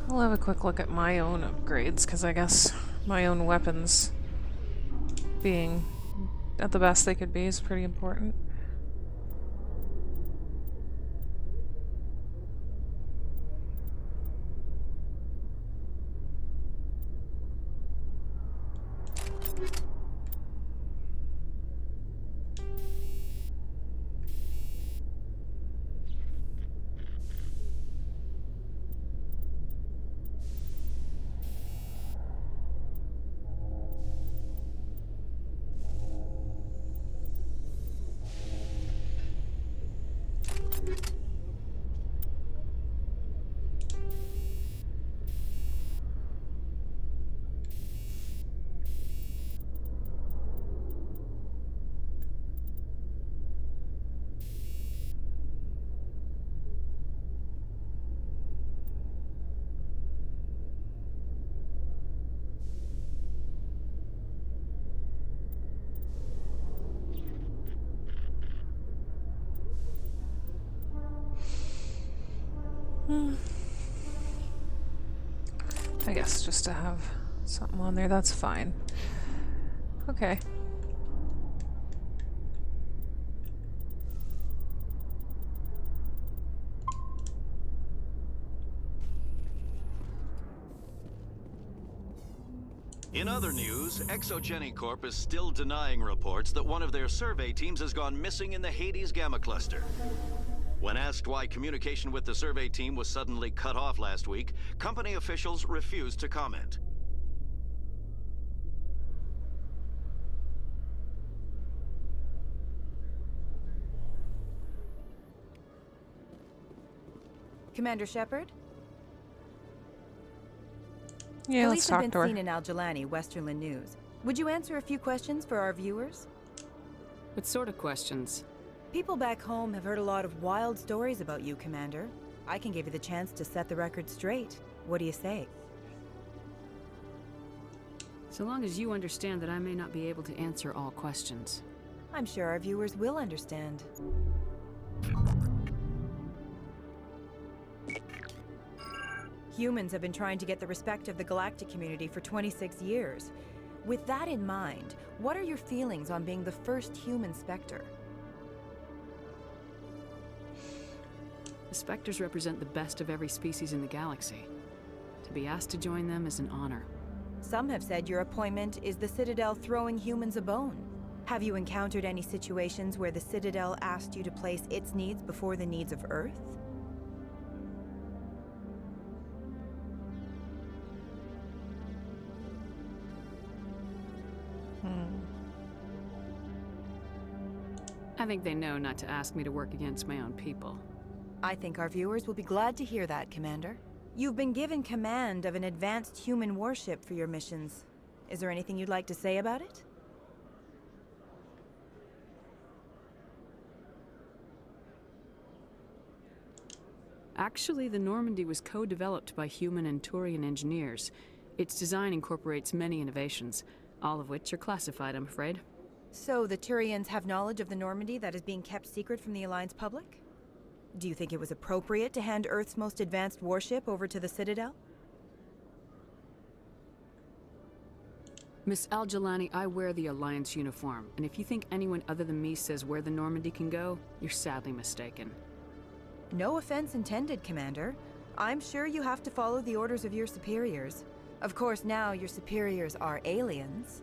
I'll have a quick look at my own upgrades, because I guess my own weapons being at the best they could be is pretty important. I guess just to have something on there, that's fine. Okay. In other news, Exogeny Corp is still denying reports that one of their survey teams has gone missing in the Hades Gamma Cluster. When asked why communication with the survey team was suddenly cut off last week, company officials refused to comment. Commander Shepard? Yeah, let's Police talk have to been her. seen in Al-Jalani, Westerland News. Would you answer a few questions for our viewers? What sort of questions? People back home have heard a lot of wild stories about you, Commander. I can give you the chance to set the record straight. What do you say? So long as you understand that I may not be able to answer all questions. I'm sure our viewers will understand. Humans have been trying to get the respect of the galactic community for 26 years. With that in mind, what are your feelings on being the first human Spectre? The Spectres represent the best of every species in the galaxy. To be asked to join them is an honor. Some have said your appointment is the Citadel throwing humans a bone. Have you encountered any situations where the Citadel asked you to place its needs before the needs of Earth? I think they know not to ask me to work against my own people. I think our viewers will be glad to hear that, Commander. You've been given command of an advanced human warship for your missions. Is there anything you'd like to say about it? Actually, the Normandy was co-developed by human and Turian engineers. Its design incorporates many innovations, all of which are classified, I'm afraid. So the Turians have knowledge of the Normandy that is being kept secret from the Alliance public? Do you think it was appropriate to hand Earth's most advanced warship over to the Citadel? Miss Al-Jalani, I wear the Alliance uniform, and if you think anyone other than me says where the Normandy can go, you're sadly mistaken. No offense intended, Commander. I'm sure you have to follow the orders of your superiors. Of course, now your superiors are aliens.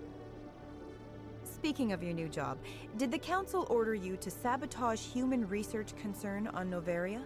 Speaking of your new job, did the Council order you to sabotage human research concern on Noveria?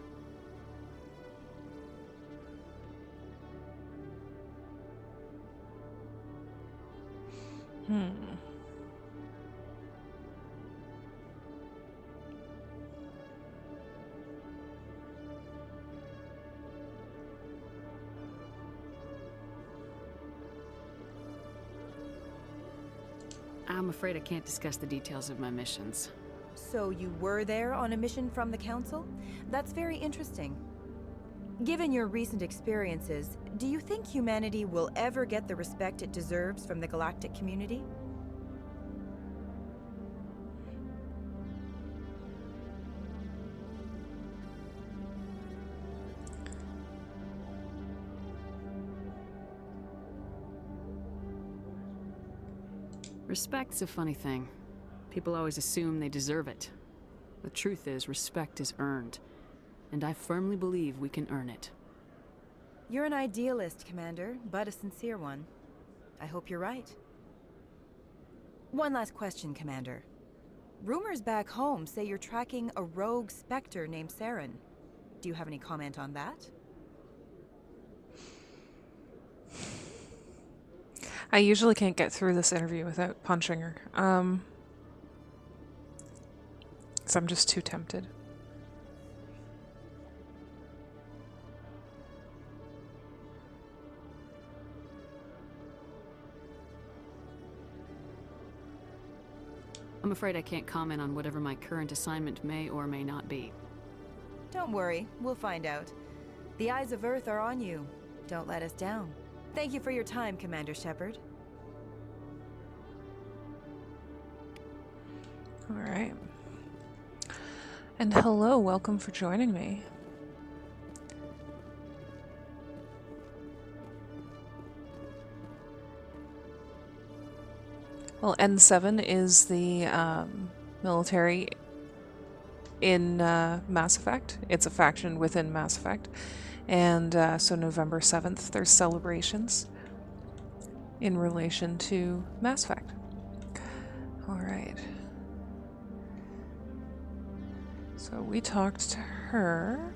I'm afraid I can't discuss the details of my missions. So you were there on a mission from the Council? That's very interesting. Given your recent experiences, do you think humanity will ever get the respect it deserves from the galactic community? Respect's a funny thing. People always assume they deserve it. The truth is, respect is earned. And I firmly believe we can earn it. You're an idealist, Commander, but a sincere one. I hope you're right. One last question, Commander. Rumors back home say you're tracking a rogue Spectre named Saren. Do you have any comment on that? I usually can't get through this interview without punching her. So I'm just too tempted. I'm afraid I can't comment on whatever my current assignment may or may not be. Don't worry, we'll find out. The eyes of Earth are on you. Don't let us down. Thank you for your time, Commander Shepard. All right. And hello, welcome for joining me. Well, N7 is the military in Mass Effect. It's a faction within Mass Effect. And so November 7th, there's celebrations in relation to Mass Effect. All right. So we talked to her.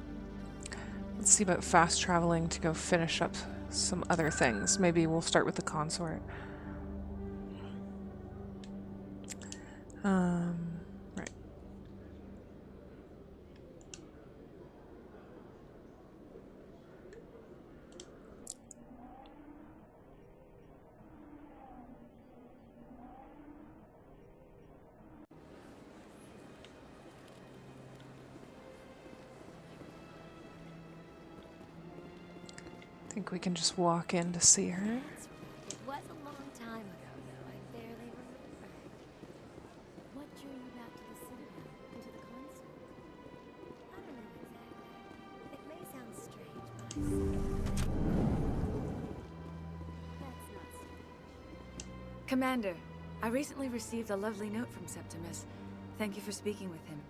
Let's see about fast traveling to go finish up some other things. Maybe we'll start with the consort. Right. I think we can just walk in to see her. It was a long time ago, though. I barely remember. What drew you back to the cinema and to the concert? I don't know exactly. It may sound strange, but that's not strange. Commander, I recently received a lovely note from Septimus. Thank you for speaking with him.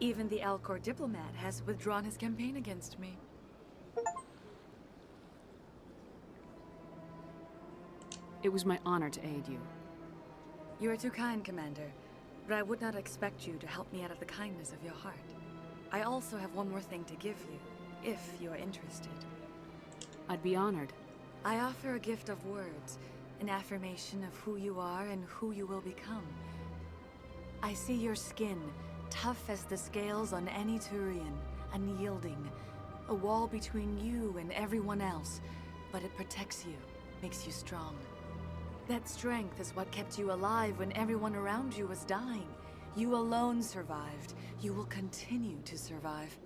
Even the Alcor diplomat has withdrawn his campaign against me. It was my honor to aid you. You are too kind, Commander, but I would not expect you to help me out of the kindness of your heart. I also have one more thing to give you, if you are interested. I'd be honored. I offer a gift of words, an affirmation of who you are and who you will become. I see your skin, tough as the scales on any Turian, unyielding, a wall between you and everyone else, but it protects you, makes you strong. That strength is what kept you alive when everyone around you was dying. You alone survived. You will continue to survive.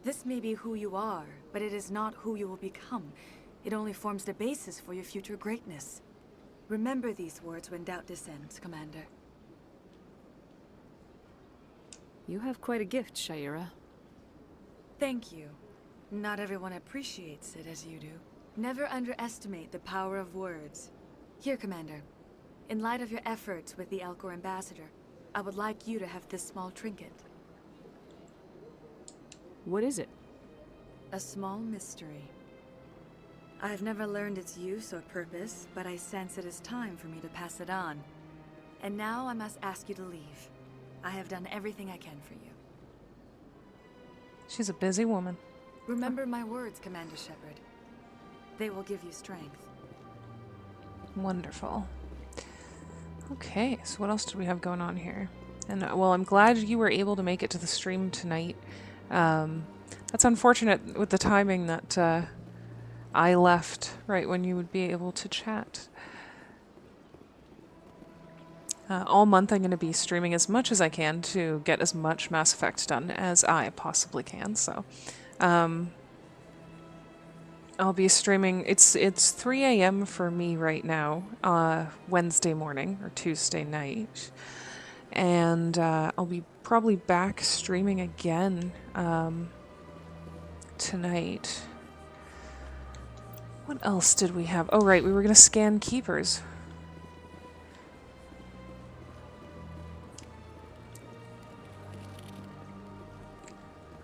This may be who you are, but it is not who you will become. It only forms the basis for your future greatness. Remember these words when doubt descends, Commander. You have quite a gift, Sha'ira. Thank you. Not everyone appreciates it as you do. Never underestimate the power of words. Here, Commander. In light of your efforts with the Alcor ambassador, I would like you to have this small trinket. What is it? A small mystery. I have never learned its use or purpose, but I sense it is time for me to pass it on. And now I must ask you to leave. I have done everything I can for you. She's a busy woman. Remember my words, Commander Shepard. They will give you strength. Wonderful. Okay, so what else do we have going on here? And well, I'm glad you were able to make it to the stream tonight. That's unfortunate with the timing that I left right when you would be able to chat. All month I'm going to be streaming as much as I can to get as much Mass Effect done as I possibly can, so I'll be streaming. It's 3 a.m. for me right now, Wednesday morning or Tuesday night, and I'll be probably back streaming again tonight. What else did we have? Oh right, we were going to scan keepers.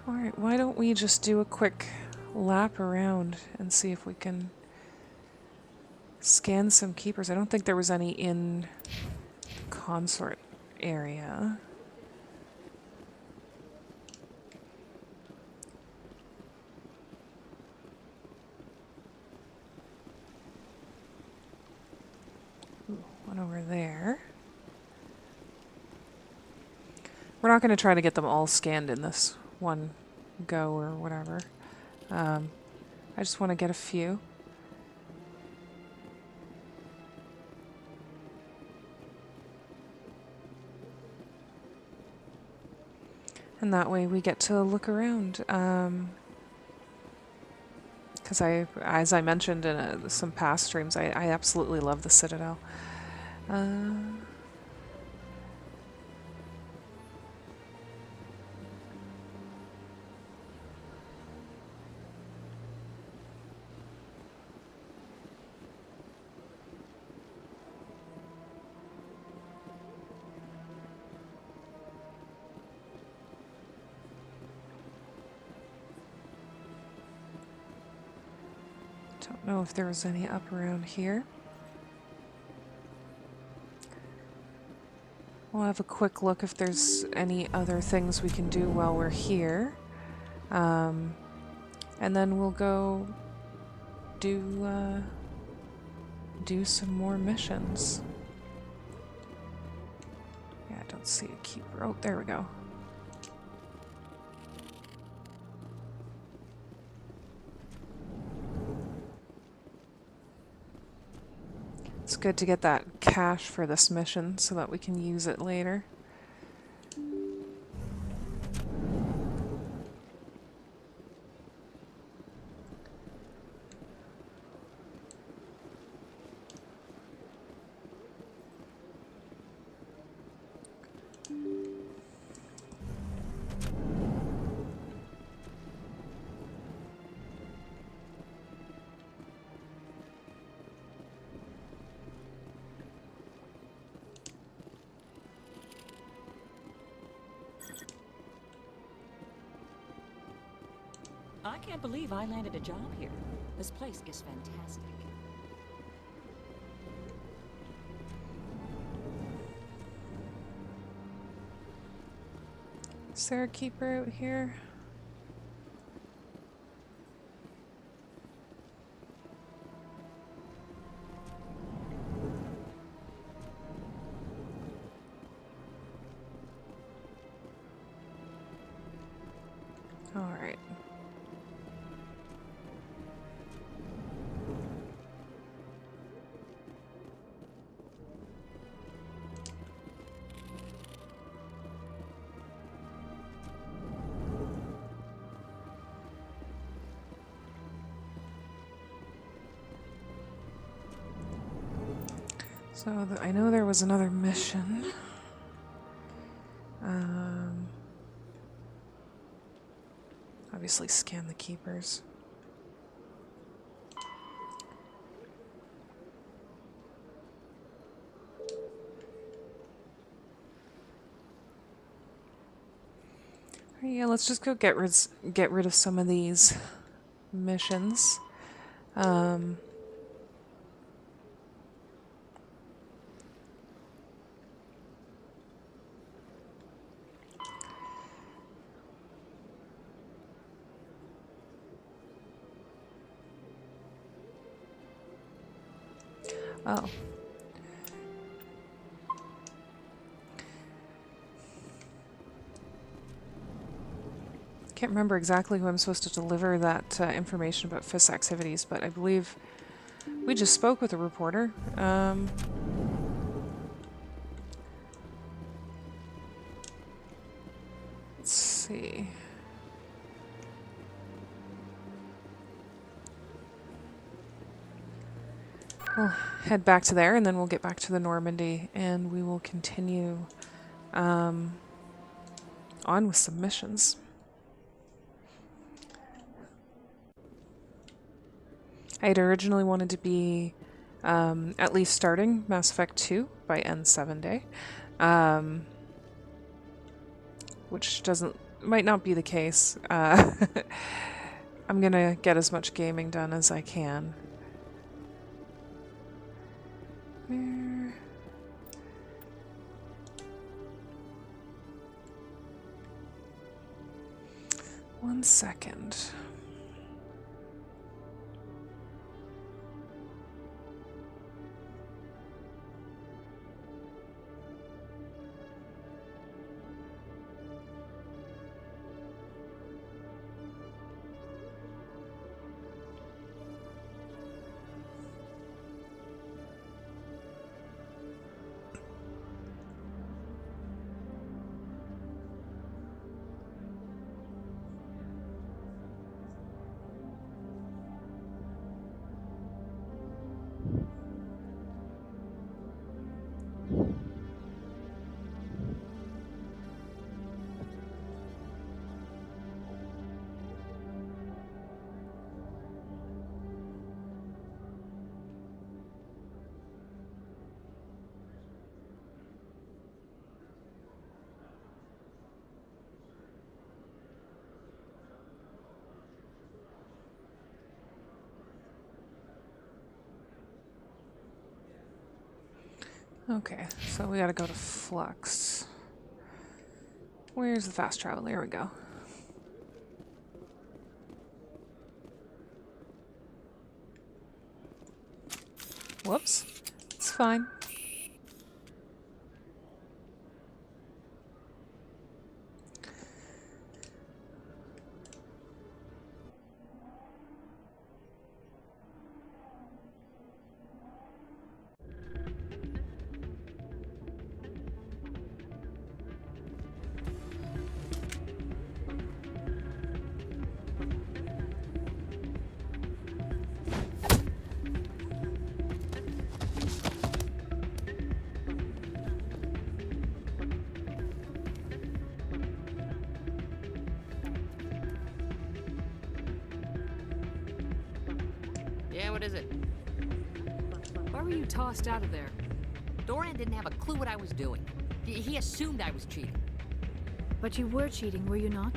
Alright, why don't we just do a quick lap around and see if we can scan some keepers. I don't think there was any in the consort area. Ooh, one over there. We're not going to try to get them all scanned in this one go or whatever. I just want to get a few. And that way we get to look around. Because as I mentioned in some past streams, I absolutely love the Citadel. Don't know if there was any up around here. We'll have a quick look if there's any other things we can do while we're here. And then we'll go do some more missions. Yeah, I don't see a keeper. Oh, there we go. It's good to get that cash for this mission so that we can use it later. I can't believe I landed a job here. This place is fantastic. Is there a keeper out here? All right. So I know there was another mission. Obviously scan the keepers. Alright, yeah, let's just go get rid of some of these missions. Oh. Can't remember exactly who I'm supposed to deliver that information about FIS activities, but I believe we just spoke with a reporter. see. We'll head back to there, and then we'll get back to the Normandy, and we will continue on with submissions. I had originally wanted to be at least starting Mass Effect 2 by N7 Day, which might not be the case. I'm gonna get as much gaming done as I can. There. One second. Okay, so we gotta go to Flux. Where's the fast travel? There we go. Whoops. It's fine. Yeah, what is it? Why were you tossed out of there? Doran didn't have a clue what I was doing. He assumed I was cheating. But you were cheating, were you not?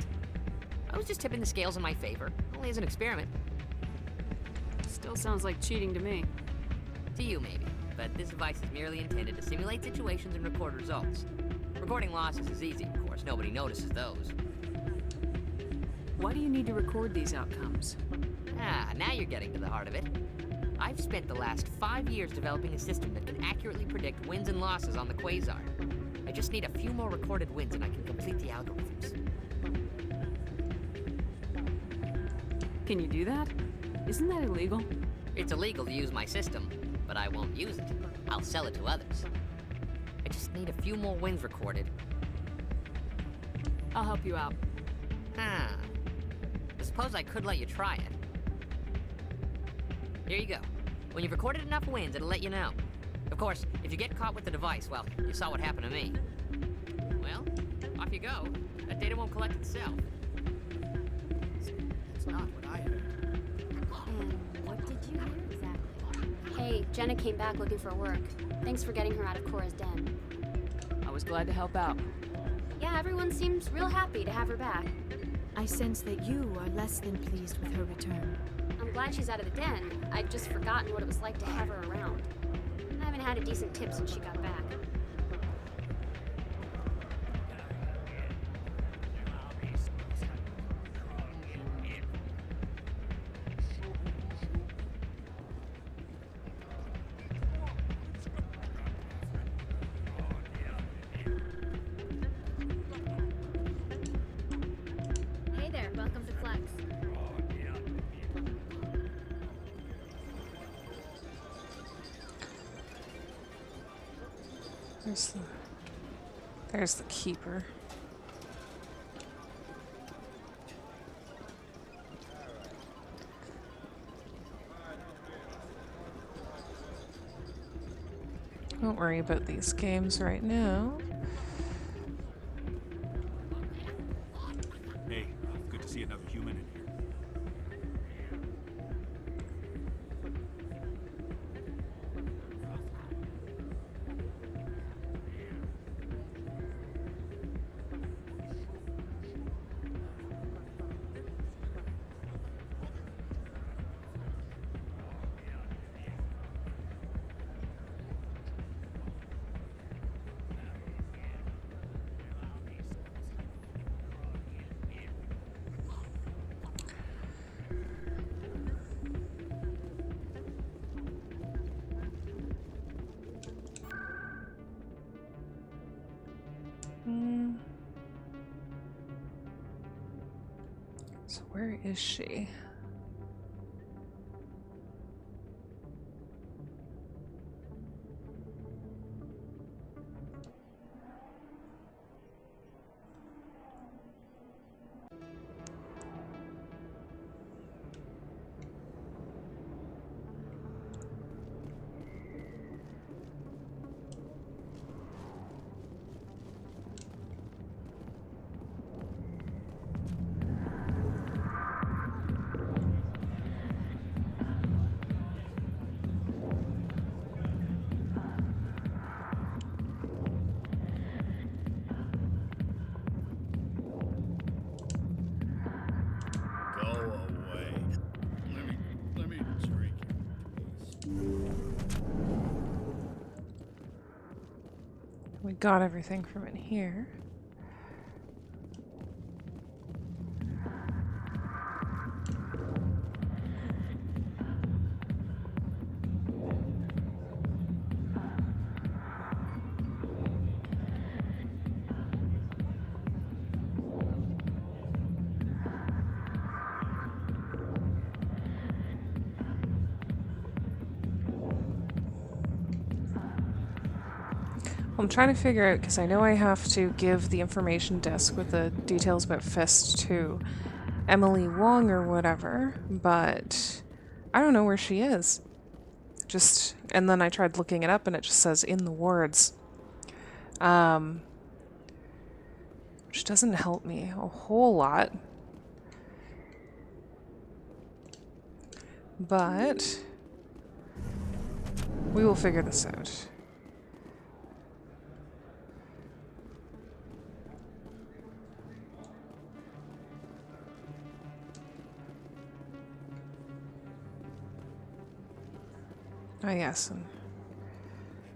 I was just tipping the scales in my favor, only as an experiment. Still sounds like cheating to me. To you, maybe. But this device is merely intended to simulate situations and record results. Recording losses is easy, of course. Nobody notices those. Why do you need to record these outcomes? Ah, now you're getting to the heart of it. I've spent the last 5 years developing a system that can accurately predict wins and losses on the Quasar. I just need a few more recorded wins and I can complete the algorithms. Can you do that? Isn't that illegal? It's illegal to use my system, but I won't use it. I'll sell it to others. I just need a few more wins recorded. I'll help you out. Ah. I suppose I could let you try it. Here you go. When you've recorded enough wins, it'll let you know. Of course, if you get caught with the device, well, you saw what happened to me. Well, off you go. That data won't collect itself. That's not what I heard. And what did you hear exactly? Hey, Jenna came back looking for work. Thanks for getting her out of Cora's den. I was glad to help out. Yeah, everyone seems real happy to have her back. I sense that you are less than pleased with her return. I'm glad she's out of the den. I'd just forgotten what it was like to have her around. I haven't had a decent tip since she got back. Hey there, welcome to Flex. There's the keeper. Don't worry about these games right now. Hey, good to see another human in here. So where is she? We got everything from in here. I'm trying to figure out, because I know I have to give the information desk with the details about Fist to Emily Wong or whatever, but I don't know where she is. And then I tried looking it up and it just says in the wards. Which doesn't help me a whole lot. But we will figure this out. Oh, yes.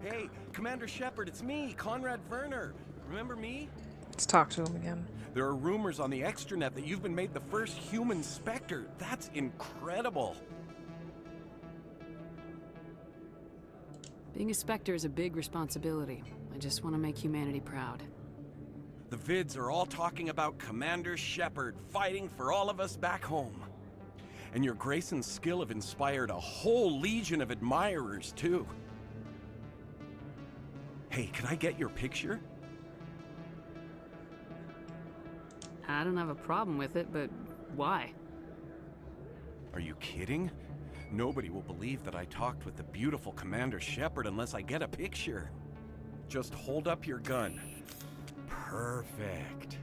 Hey, Commander Shepard, it's me, Conrad Werner. Remember me? Let's talk to him again. There are rumors on the extranet that you've been made the first human Spectre. That's incredible. Being a Spectre is a big responsibility. I just want to make humanity proud. The vids are all talking about Commander Shepard fighting for all of us back home. And your grace and skill have inspired a whole legion of admirers, too. Hey, can I get your picture? I don't have a problem with it, but why? Are you kidding? Nobody will believe that I talked with the beautiful Commander Shepard unless I get a picture. Just hold up your gun. Perfect.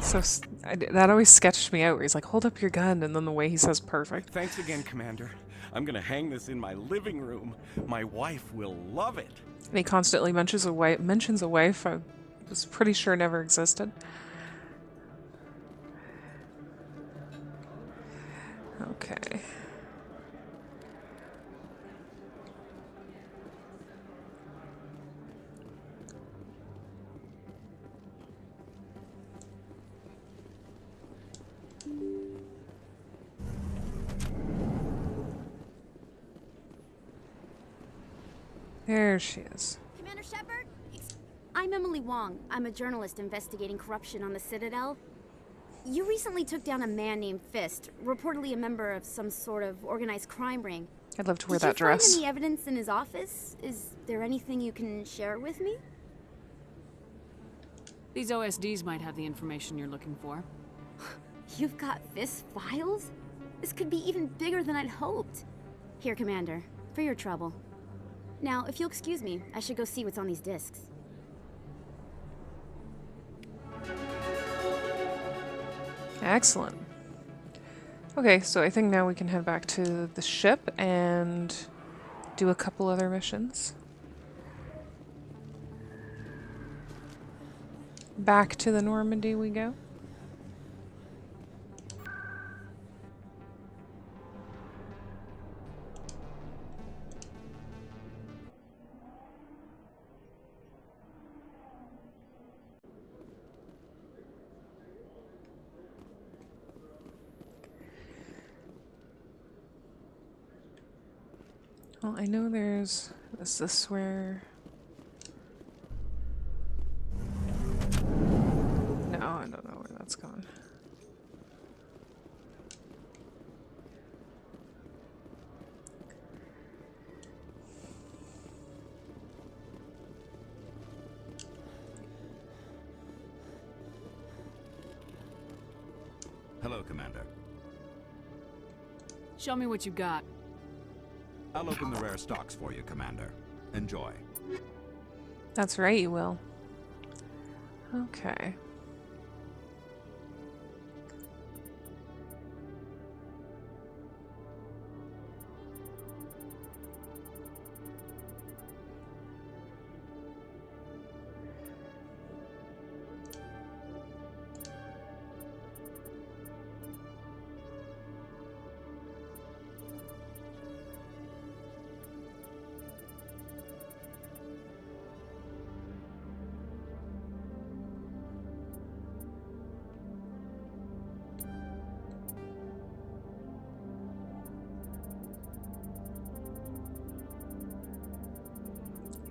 So that always sketched me out, where he's like, hold up your gun, and then the way he says perfect. Thanks again, Commander. I'm gonna hang this in my living room. My wife will love it. And he constantly mentions a wife I was pretty sure never existed. Okay. There she is. Commander Shepard? I'm Emily Wong. I'm a journalist investigating corruption on the Citadel. You recently took down a man named Fist, reportedly a member of some sort of organized crime ring. I'd love to wear that Did you dress. find any evidence in his office? Is there anything you can share with me? These OSDs might have the information you're looking for. You've got Fist files? This could be even bigger than I'd hoped. Here, Commander, for your trouble. Now, if you'll excuse me, I should go see what's on these discs. Excellent. Okay, so I think now we can head back to the ship and do a couple other missions. Back to the Normandy we go. Well, I know there's... Is this where... No, I don't know where that's gone. Hello, Commander. Show me what you got. I'll open the rare stocks for you, Commander. Enjoy. That's right, you will. Okay.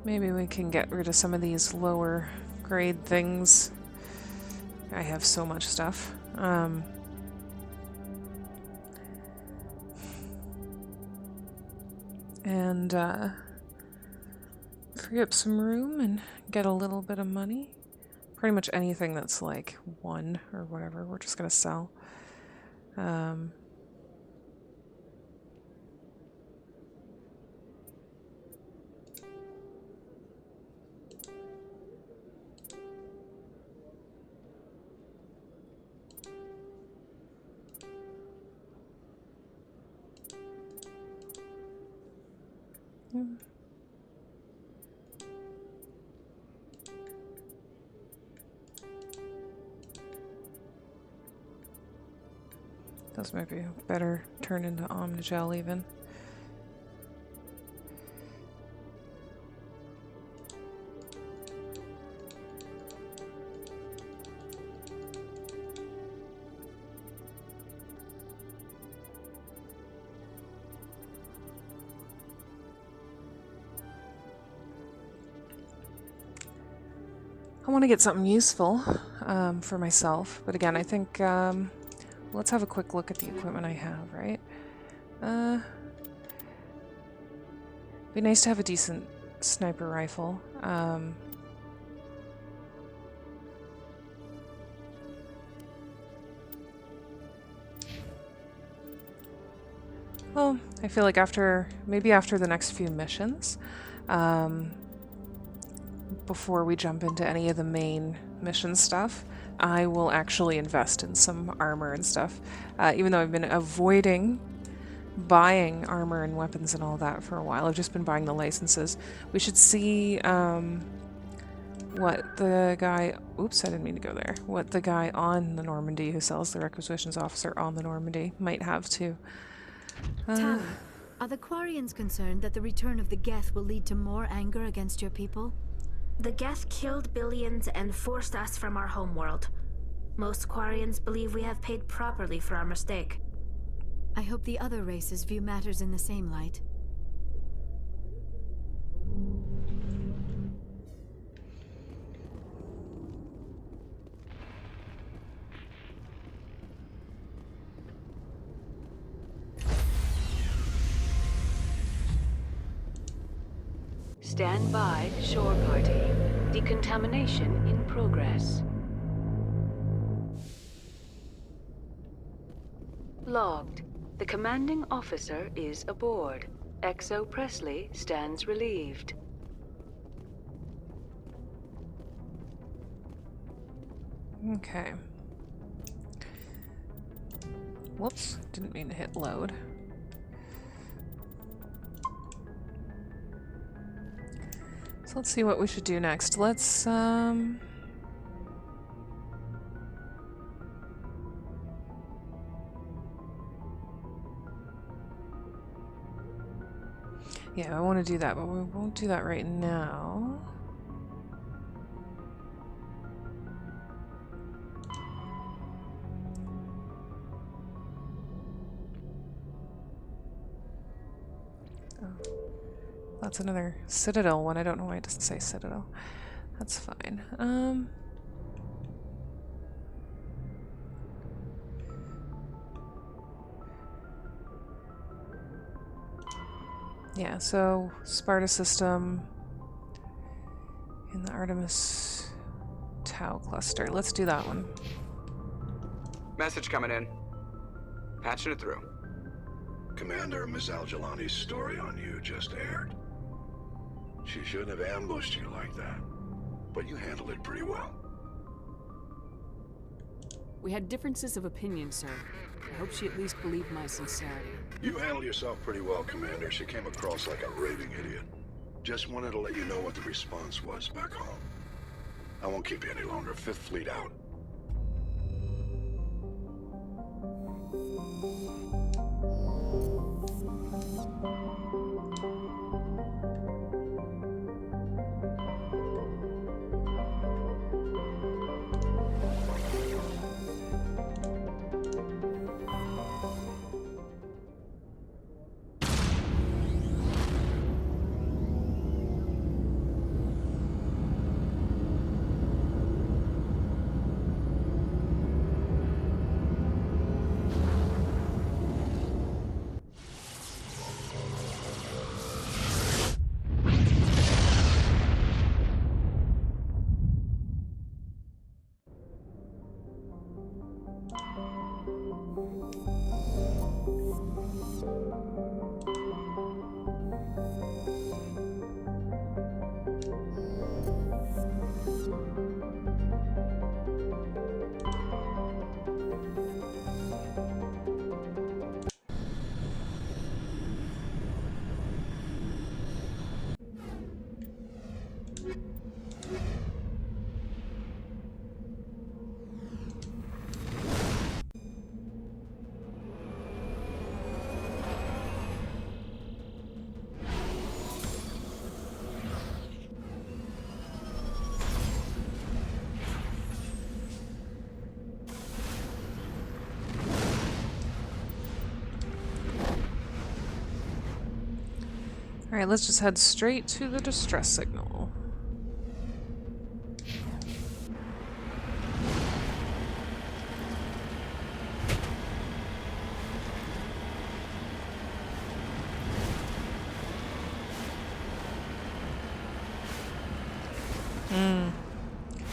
Maybe we can get rid of some of these lower grade things. I have so much stuff. And free up some room and get a little bit of money. Pretty much anything that's like 1 or whatever, we're just gonna sell. Those might be better turned into Omnigel even. I want to get something useful for myself, but again, I think let's have a quick look at the equipment I have, right? Be nice to have a decent sniper rifle. Well, I feel like maybe after the next few missions, before we jump into any of the main mission stuff, I will actually invest in some armor and stuff. Even though I've been avoiding buying armor and weapons and all that for a while, I've just been buying the licenses. We should see what the guy... Oops, I didn't mean to go there. What the guy on the Normandy who sells the requisitions officer on the Normandy might have too. Tali, are the Quarians concerned that the return of the Geth will lead to more anger against your people? The Geth killed billions and forced us from our homeworld. Most Quarians believe we have paid properly for our mistake. I hope the other races view matters in the same light. Stand by, shore party. Decontamination in progress. Logged. The commanding officer is aboard. Exo Presley stands relieved. Okay. Whoops, didn't mean to hit load. So let's see what we should do next. Let's, yeah, I want to do that, but we won't do that right now. That's another Citadel one. I don't know why it doesn't say Citadel. That's fine. Yeah, so Sparta system in the Artemis Tau cluster. Let's do that one. Message coming in. Patching it through. Commander, Miss Al-Jalani's story on you just aired. She shouldn't have ambushed you like that, but you handled it pretty well. We had differences of opinion, sir. I hope she at least believed my sincerity. You handled yourself pretty well, Commander. She came across like a raving idiot. Just wanted to let you know what the response was back home. I won't keep you any longer. Fifth Fleet out. Alright, let's just head straight to the distress signal.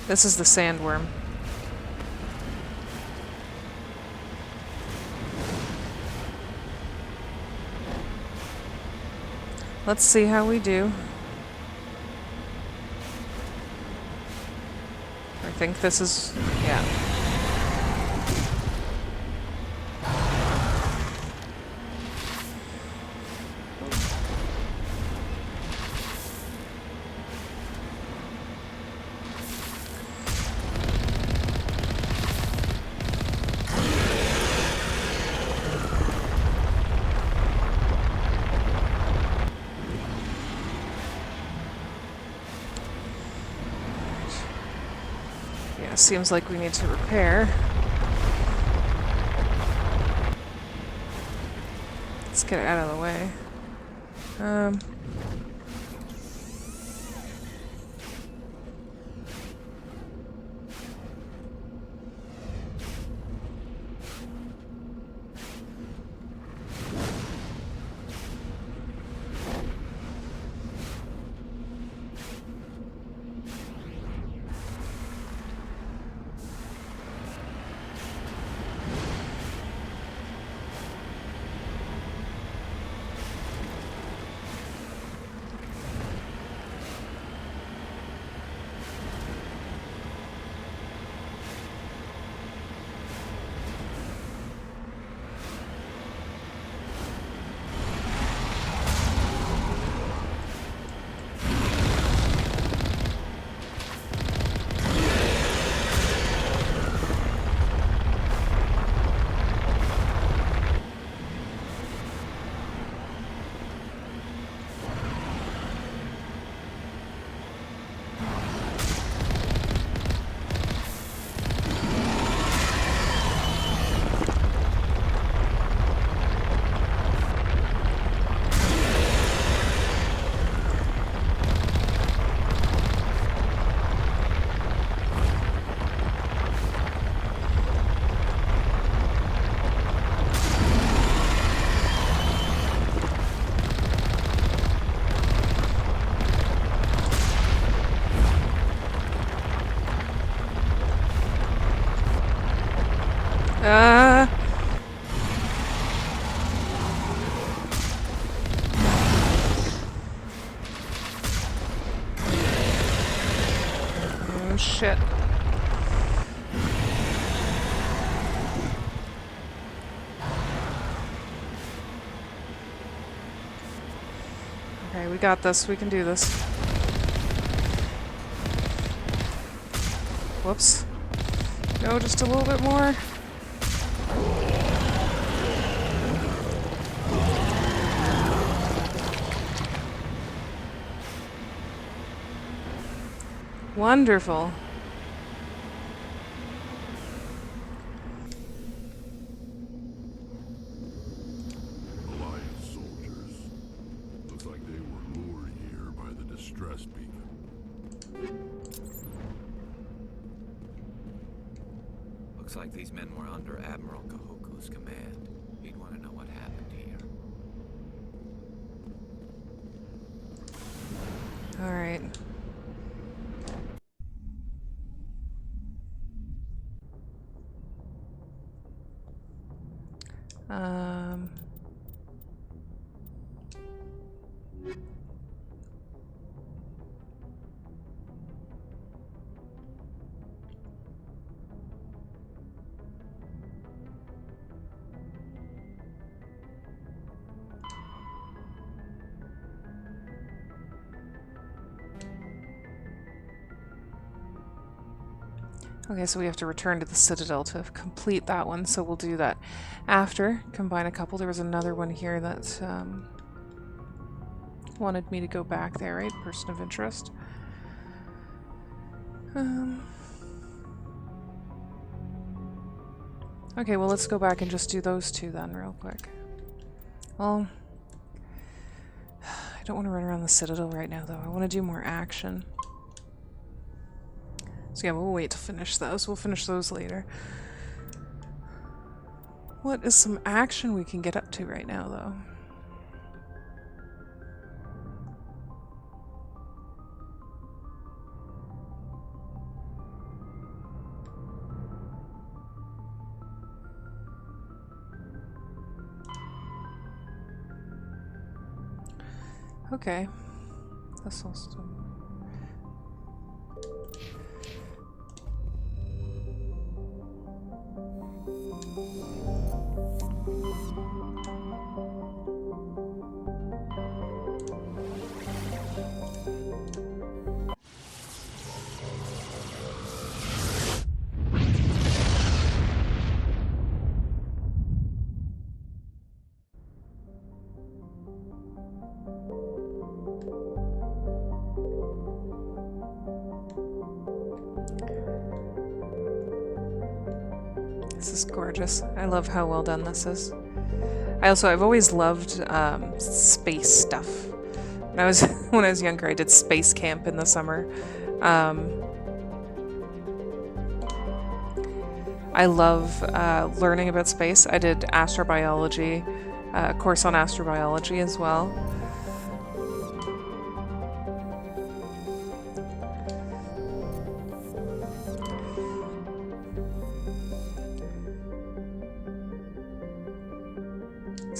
This is the sandworm. Let's see how we do. I think this is, yeah. Seems like we need to repair. Let's get it out of the way. Oh shit. Okay, we got this. We can do this. Whoops. No, just a little bit more. Wonderful. Alliance soldiers. Looks like they were lured here by the distress beacon. Looks like these men were under Admiral Kahoku's command. He'd want to know what happened here. All right. Okay, so we have to return to the Citadel to complete that one, so we'll do that after. Combine a couple. There was another one here that wanted me to go back there, right? Person of interest. Okay, well, let's go back and just do those two then real quick. Well, I don't want to run around the Citadel right now, though. I want to do more action. So yeah, we'll wait to finish those. We'll finish those later. What is some action we can get up to right now, though? Okay. That's also... This is gorgeous. I love how well done this is. I've always loved space stuff. When I was younger, I did space camp in the summer. I love learning about space. I did astrobiology, a course on astrobiology as well.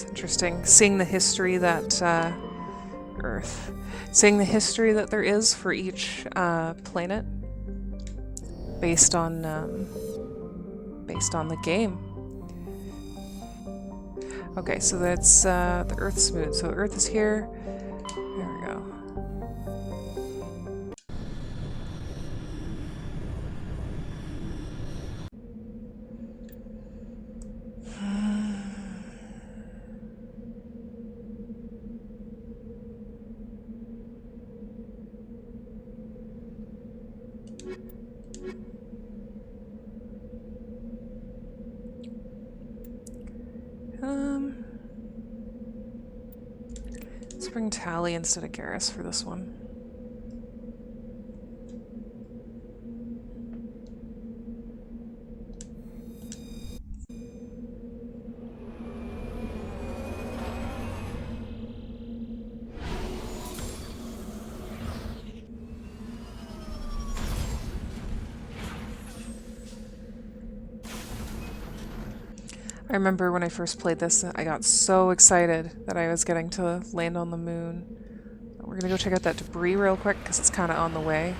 Interesting, seeing the history that seeing the history that there is for each planet, based on the game. Okay, so that's the Earth's moon. So Earth is here. There we go. Let's bring Tali instead of Garrus for this one. I remember when I first played this, I got so excited that I was getting to land on the moon. We're gonna go check out that debris real quick because it's kind of on the way.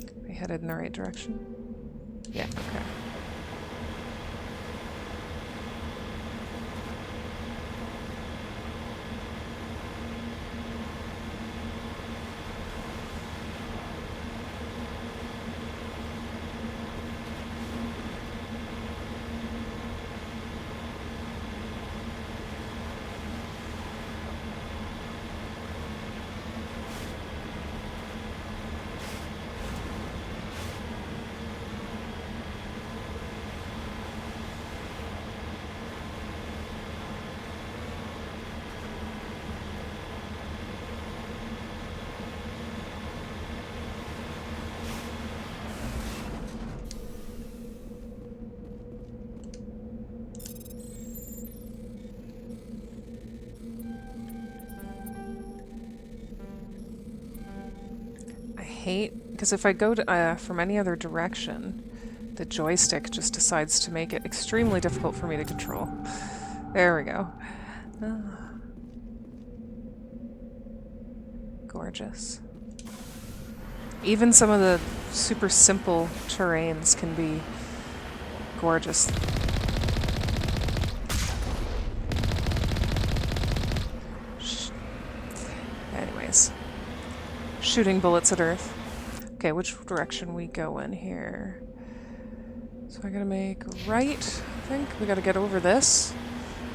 Are we headed in the right direction? Yeah, okay. Because if I go to, from any other direction, the joystick just decides to make it extremely difficult for me to control. There we go. Gorgeous. Even some of the super simple terrains can be gorgeous. Anyways. Shooting bullets at Earth. Okay, which direction we go in here? So I gotta make right, I think. We gotta get over this.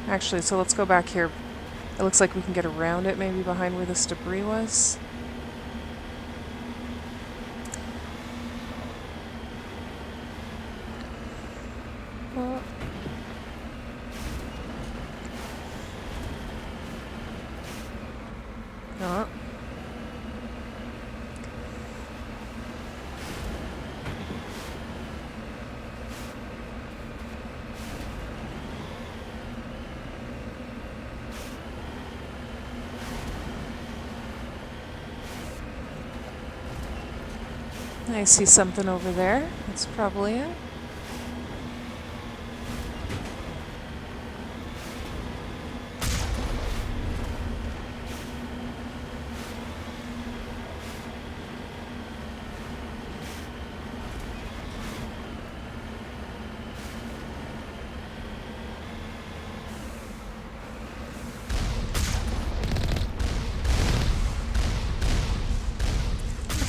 Actually, so let's go back here. It looks like we can get around it, maybe behind where this debris was. Oh. Oh. I see something over there. That's probably it.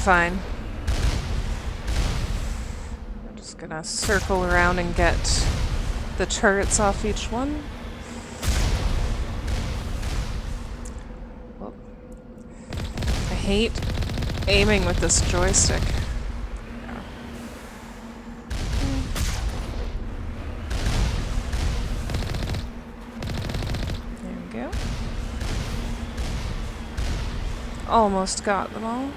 Fine. Gonna circle around and get the turrets off each one. Whoa. I hate aiming with this joystick. There we go. Almost got them all.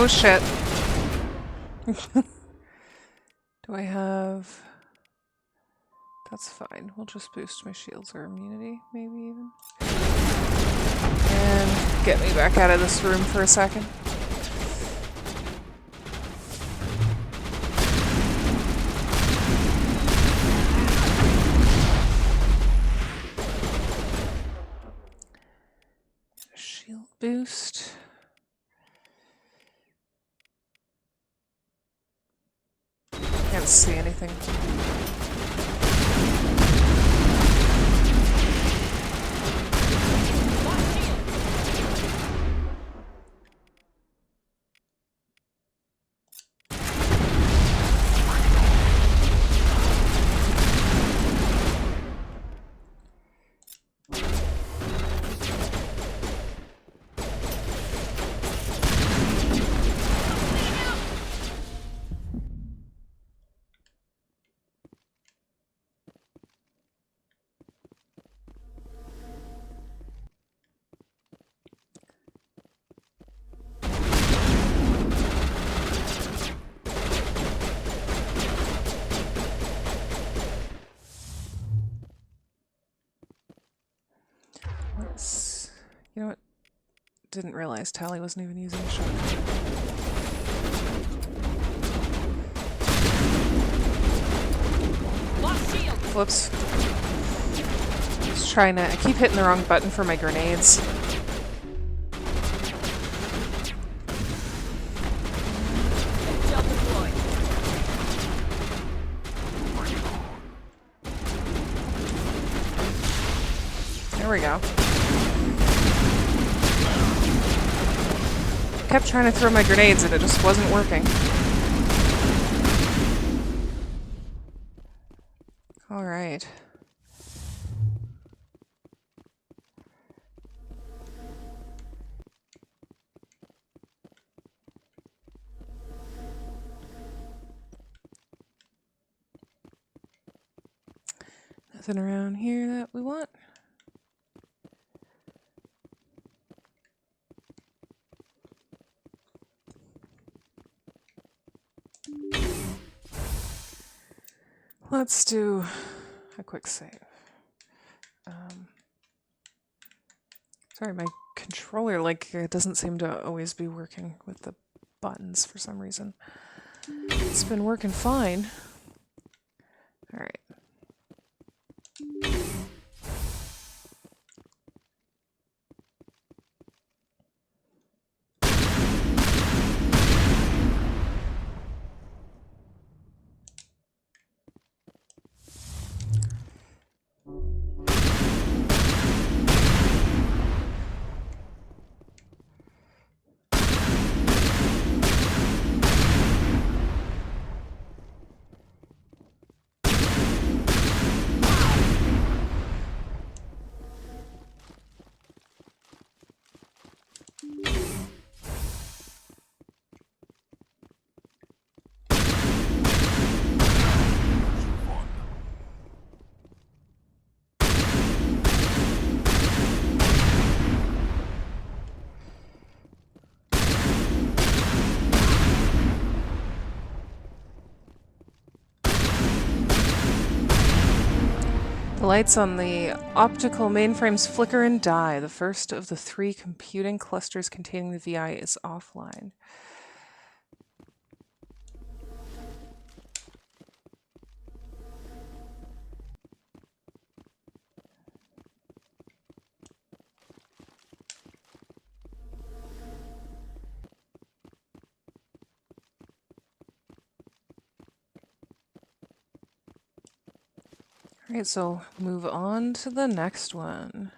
Oh shit. Do I have... That's fine. We'll just boost my shields or immunity, maybe even. And get me back out of this room for a second. Shield boost. Can't see anything. You know what? Didn't realize Tally wasn't even using the shotgun. Whoops. Just trying to... I keep hitting the wrong button for my grenades. There we go. Kept trying to throw my grenades and it just wasn't working. All right. Nothing around here that we want. Let's do a quick save. Sorry, my controller, like, it doesn't seem to always be working with the buttons for some reason. It's been working fine. All right. The lights on the optical mainframes flicker and die. The first of the 3 computing clusters containing the VI is offline. Alright, so move on to the next one.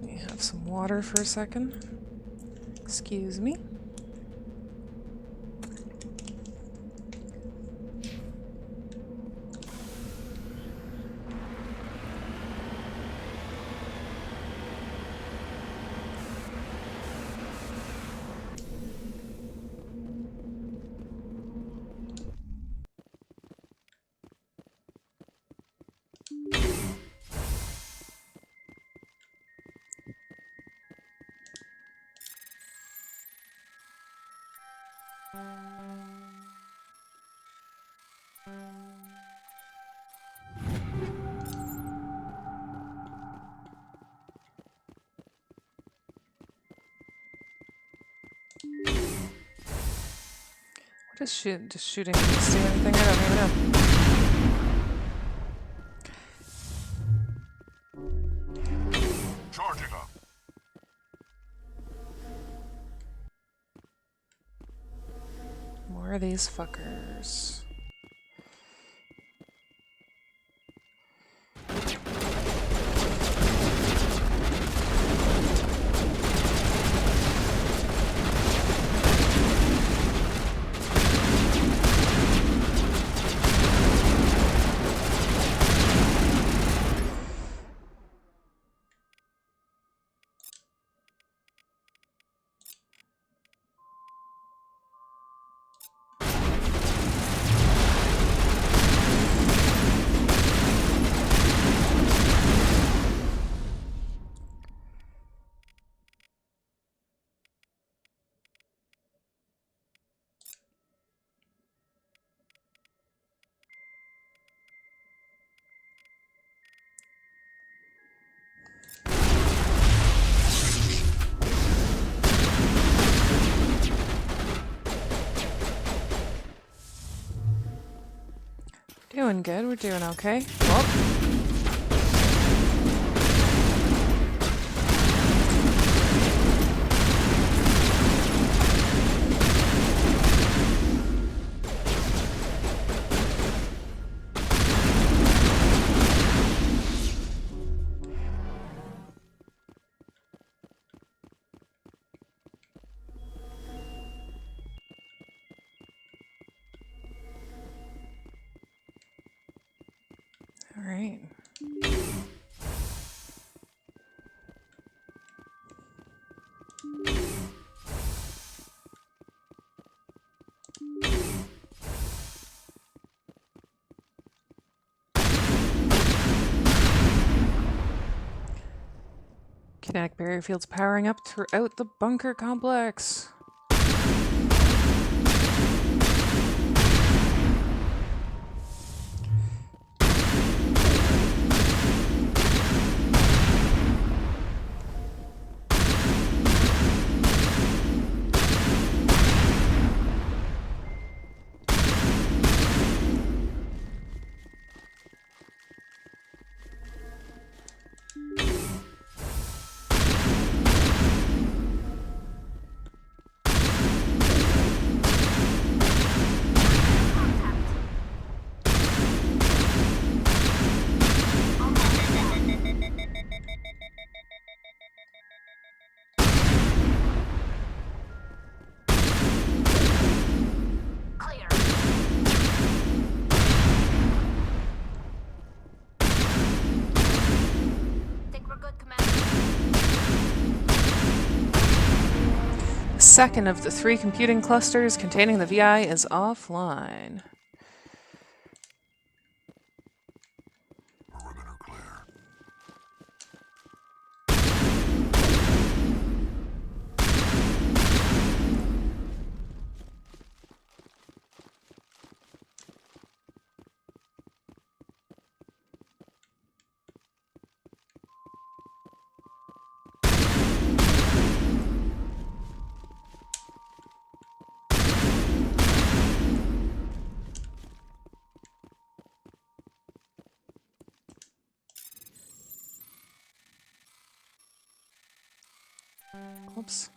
Let me have some water for a second. Excuse me. What is just shooting things do anything? I don't even know. Charging up. More of these fuckers. Doing good, we're doing okay. Well. All right. Kinetic barrier fields powering up throughout the bunker complex. Second of the 3 computing clusters containing the VI is offline. Perimeter clear. Oops.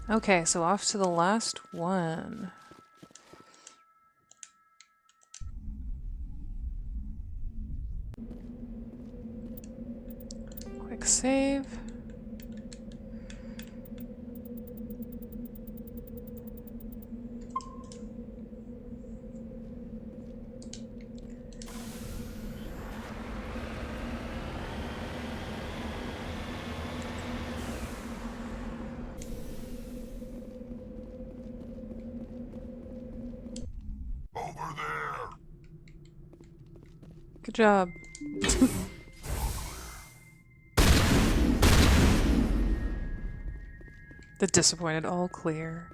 Okay, so off to the last one. Quick save. Good job. The disappointed, all clear.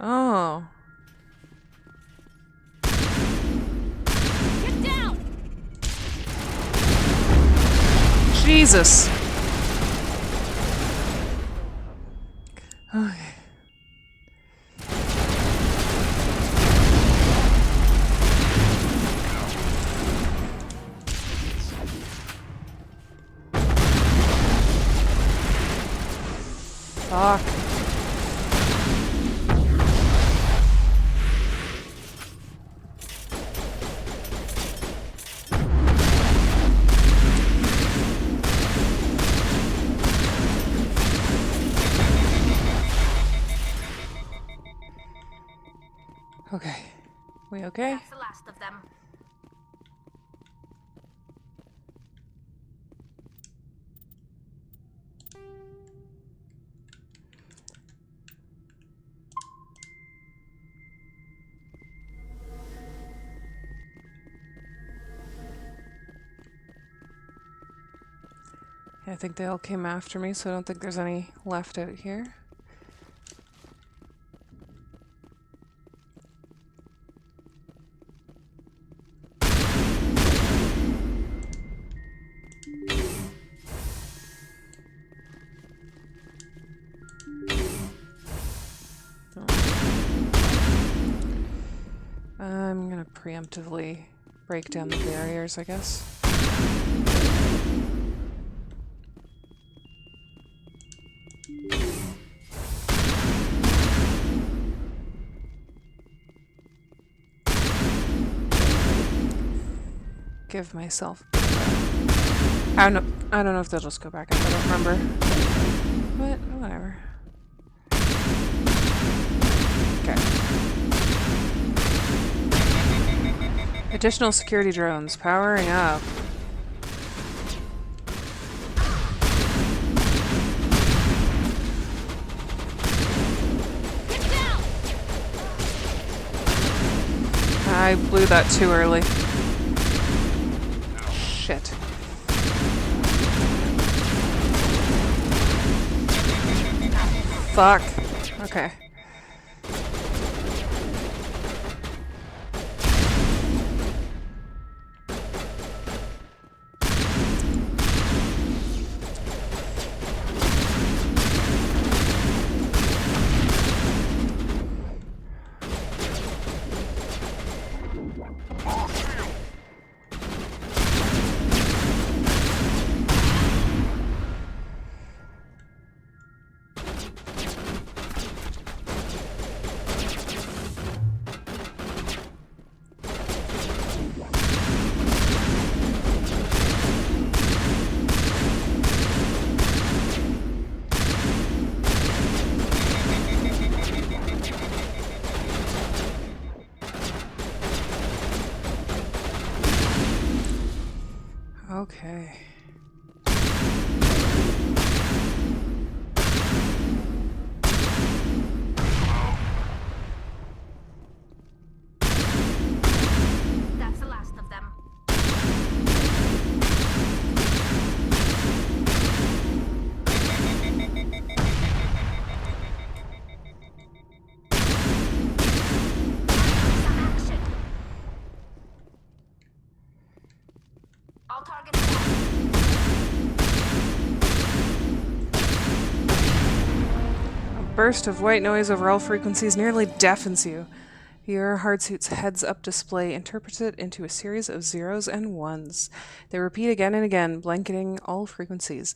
Oh. Get down! Jesus. Okay. Fuck. Okay. We okay? That's the last of them. I think they all came after me, so I don't think there's any left out here. I'm gonna preemptively break down the barriers, I guess. Give myself. I don't know if they'll just go back. I don't remember. But whatever. Okay. Additional security drones powering up. I blew that too early. Shit. Fuck. Okay. Okay. That's the last of them. All targets A burst of white noise over all frequencies nearly deafens you. Your hardsuit's heads-up display interprets it into a series of zeros and ones. They repeat again and again, blanketing all frequencies,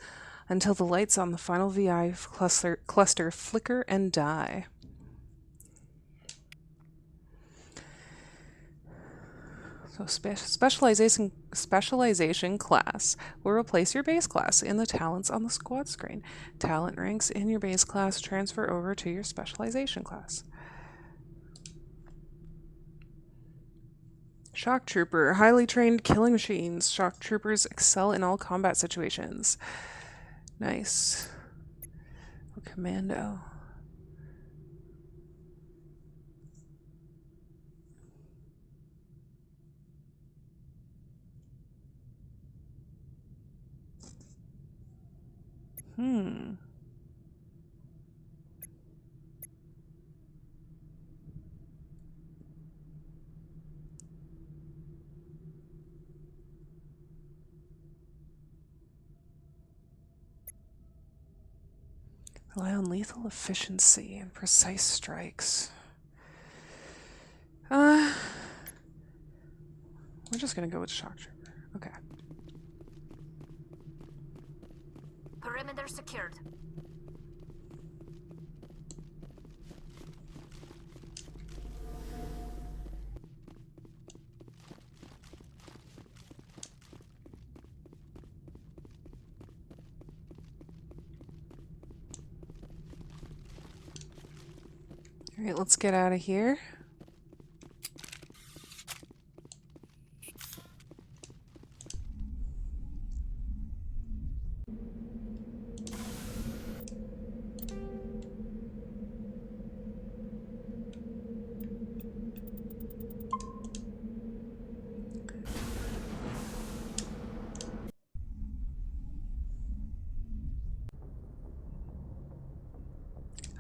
until the lights on the final VI cluster flicker and die. So specialization class will replace your base class in the talents on the squad screen. Talent ranks in your base class transfer over to your specialization class. Shock Trooper. Highly trained killing machines. Shock Troopers excel in all combat situations. Nice. Oh, Commando. Rely on lethal efficiency and precise strikes. We're just gonna go with Shock Trooper. Okay. Perimeter secured. All right, let's get out of here.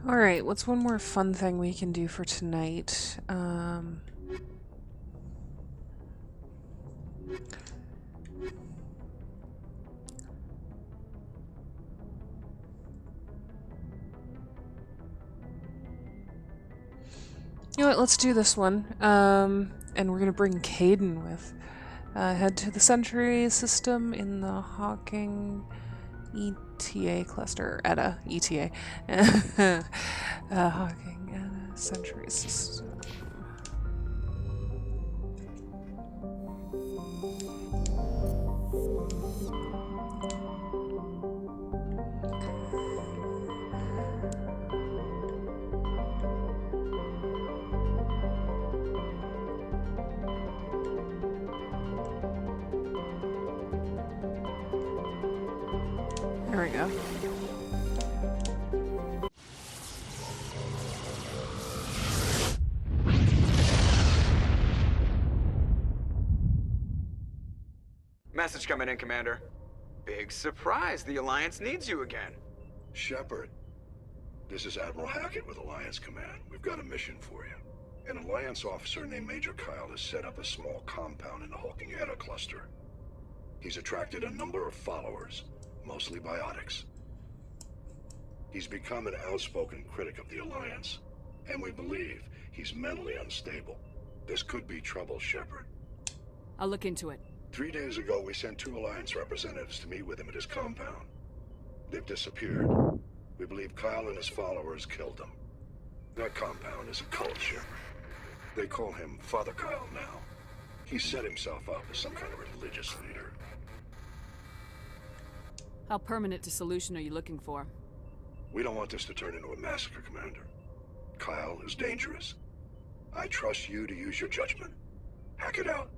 Alright, what's one more fun thing we can do for tonight? You know what, let's do this one. And we're gonna bring Caden with. Head to the Sentry system in the Hawking ETA cluster. ETA. Hawking ETA Sentry system. There we go. Message coming in, Commander. Big surprise, the Alliance needs you again. Shepard, this is Admiral Hackett with Alliance Command. We've got a mission for you. An Alliance officer named Major Kyle has set up a small compound in the Hawking ETA cluster. He's attracted a number of followers, mostly biotics. He's become an outspoken critic of the Alliance, and we believe he's mentally unstable. This could be trouble, Shepard. I'll look into it. 3 days ago, we sent 2 Alliance representatives to meet with him at his compound. They've disappeared. We believe Kyle and his followers killed them. That compound is a cult, Shepard. They call him Father Kyle now. He set himself up as some kind of religious leader. How permanent a solution are you looking for? We don't want this to turn into a massacre, Commander. Kyle is dangerous. I trust you to use your judgment. Hack it out.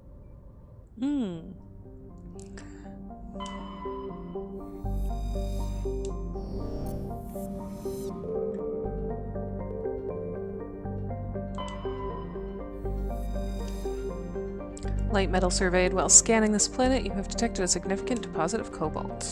Light metal surveyed. While scanning this planet, you have detected a significant deposit of cobalt.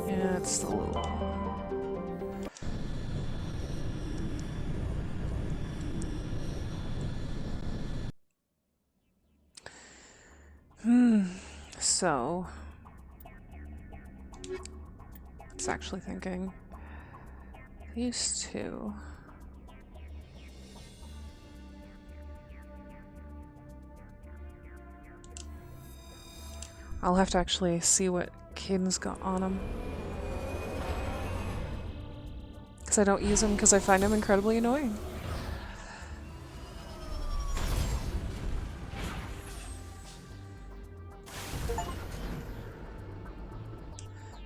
Yeah, it's a little... So... I was actually thinking... These two... I'll have to actually see what Caden's got on him. Because I don't use him because I find him incredibly annoying.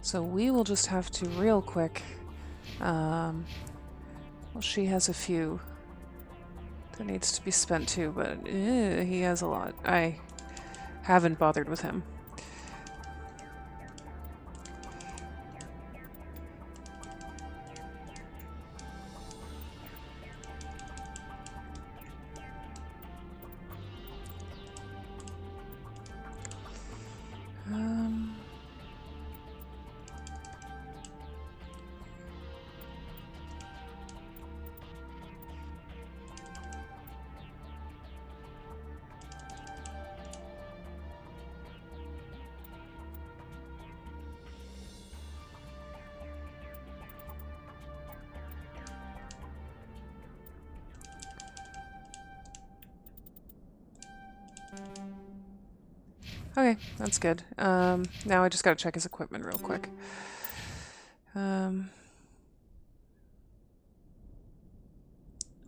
So we will just have to real quick. Well, she has a few that needs to be spent too, but he has a lot. I haven't bothered with him. Okay, that's good. Now I just gotta check his equipment real quick. What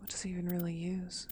does he even really use?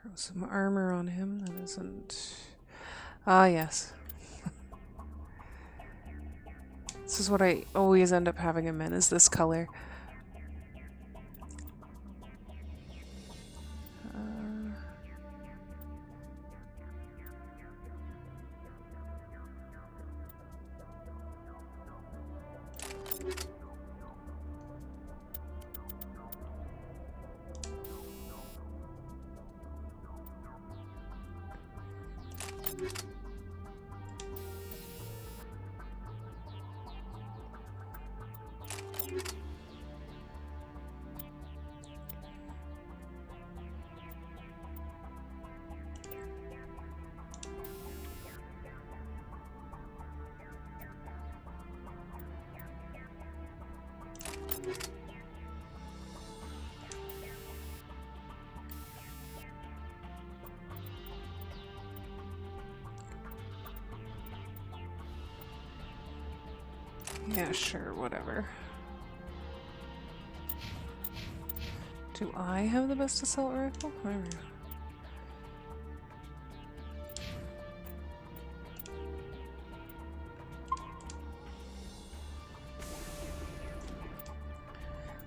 Throw some armor on him that isn't... Ah, yes. This is what I always end up having him in, is this color. Yeah, sure, whatever. Do I have the best assault rifle? Whatever.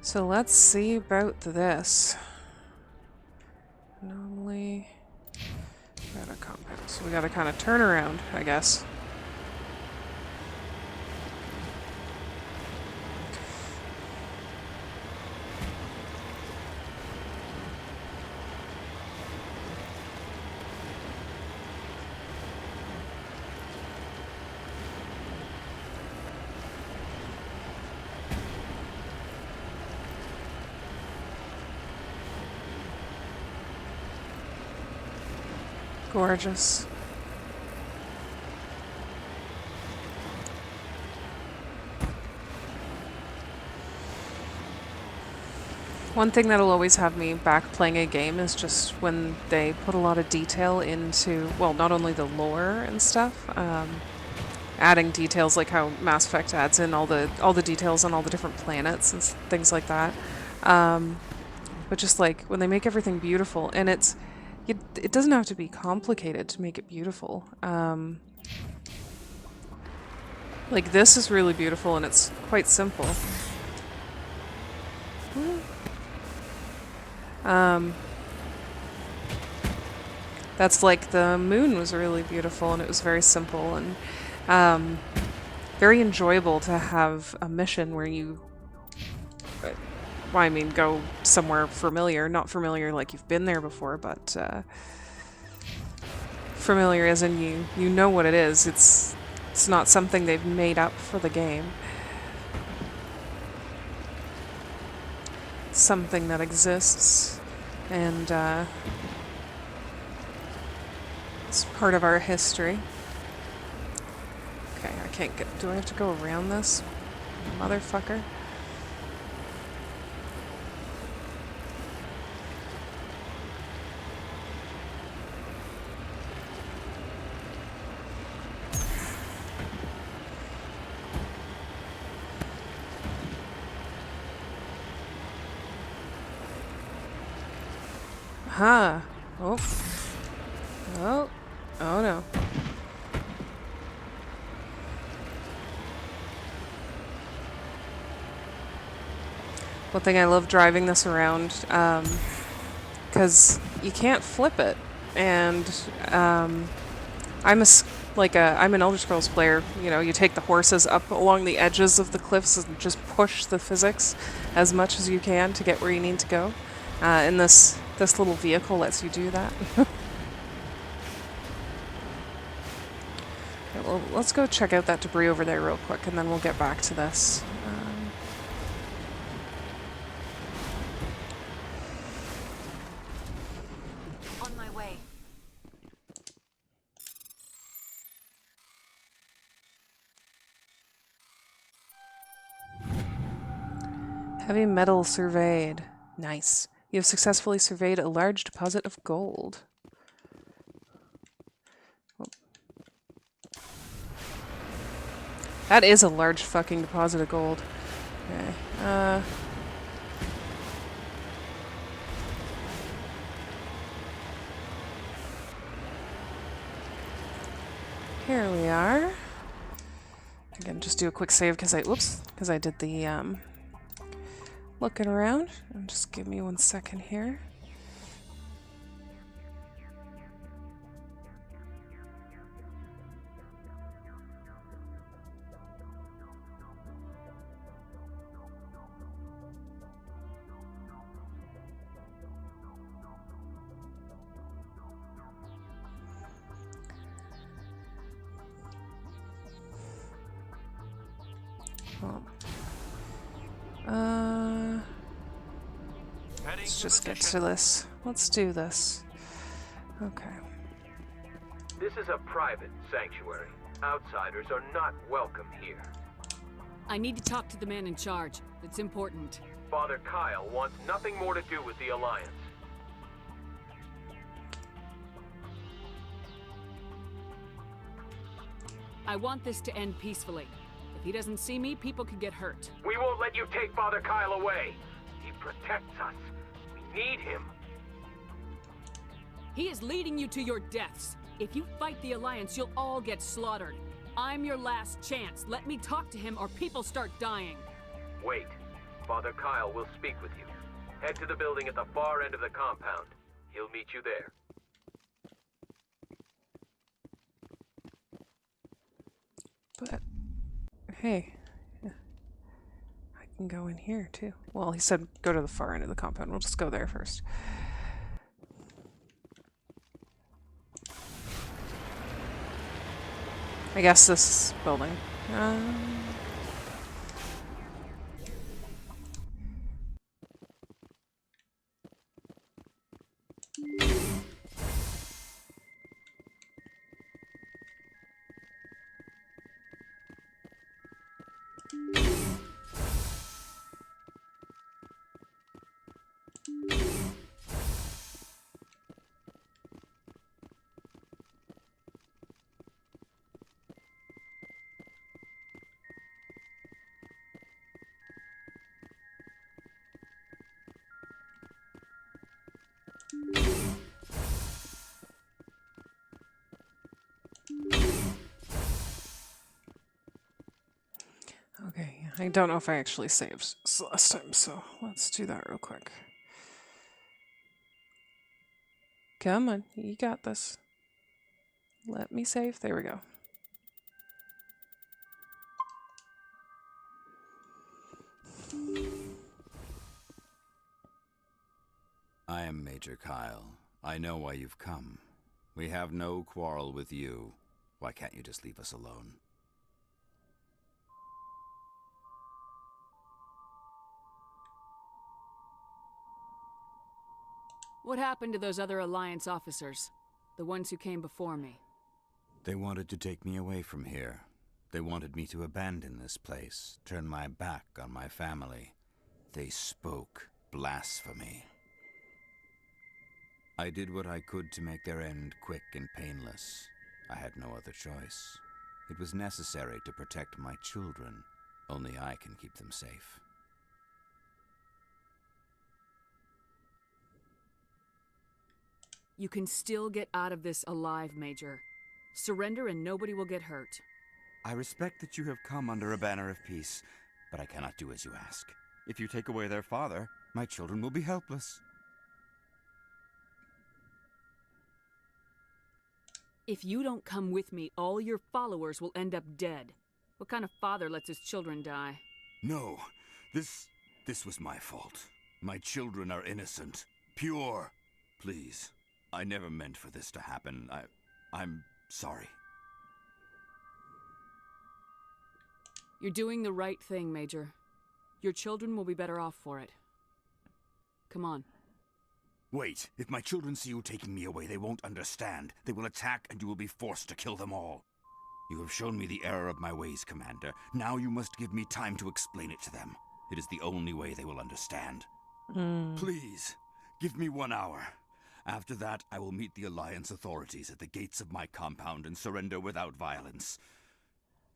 So let's see about this. Normally, got a compound, so we gotta kind of turn around, I guess. Gorgeous. One thing that'll always have me back playing a game is just when they put a lot of detail into, well, not only the lore and stuff, adding details like how Mass Effect adds in all the details on all the different planets and things like that. But just like when they make everything beautiful, and it doesn't have to be complicated to make it beautiful. Like this is really beautiful and it's quite simple. That's like the moon was really beautiful and it was very simple and very enjoyable to have a mission where you well, I mean, go somewhere familiar. Not familiar like you've been there before, but familiar as in you know what it is. It's It's not something they've made up for the game. It's something that exists, and it's part of our history. Okay, I can't get... Do I have to go around this? Motherfucker. Huh. Oh. Oh. Oh no. One thing I love driving this around, because you can't flip it, and I'm an Elder Scrolls player. You know, you take the horses up along the edges of the cliffs and just push the physics as much as you can to get where you need to go. And this little vehicle lets you do that. Okay, well, let's go check out that debris over there real quick, and then we'll get back to this. On my way. Heavy metal surveyed. Nice. You have successfully surveyed a large deposit of gold. Oh. That is a large fucking deposit of gold. Okay. Here we are. Again, just do a quick save because I did the looking around. And just give me 1 second here. Let's just get to this. Let's do this. Okay. This is a private sanctuary. Outsiders are not welcome here. I need to talk to the man in charge. It's important. Father Kyle wants nothing more to do with the Alliance. I want this to end peacefully. If he doesn't see me, people could get hurt. We won't let you take Father Kyle away. He protects us. We need him. He is leading you to your deaths. If you fight the Alliance, you'll all get slaughtered. I'm your last chance. Let me talk to him or people start dying. Wait. Father Kyle will speak with you. Head to the building at the far end of the compound. He'll meet you there. But, hey, I can go in here too. Well, he said go to the far end of the compound. We'll just go there first. I guess this building. Okay, I don't know if I actually saved last time, so let's do that real quick. Come on, you got this. Let me save. There we go. I am Major Kyle. I know why you've come. We have no quarrel with you. Why can't you just leave us alone? What happened to those other Alliance officers? The ones who came before me? They wanted to take me away from here. They wanted me to abandon this place, turn my back on my family. They spoke blasphemy. I did what I could to make their end quick and painless. I had no other choice. It was necessary to protect my children. Only I can keep them safe. You can still get out of this alive, Major. Surrender and nobody will get hurt. I respect that you have come under a banner of peace, but I cannot do as you ask. If you take away their father, my children will be helpless. If you don't come with me, all your followers will end up dead. What kind of father lets his children die? No, this was my fault. My children are innocent, pure. Please, I never meant for this to happen. I'm sorry. You're doing the right thing, Major. Your children will be better off for it. Come on. Wait, if my children see you taking me away, they won't understand. They will attack and you will be forced to kill them all. You have shown me the error of my ways, Commander. Now you must give me time to explain it to them. It is the only way they will understand. Please, give me 1 hour. After that, I will meet the Alliance authorities at the gates of my compound and surrender without violence.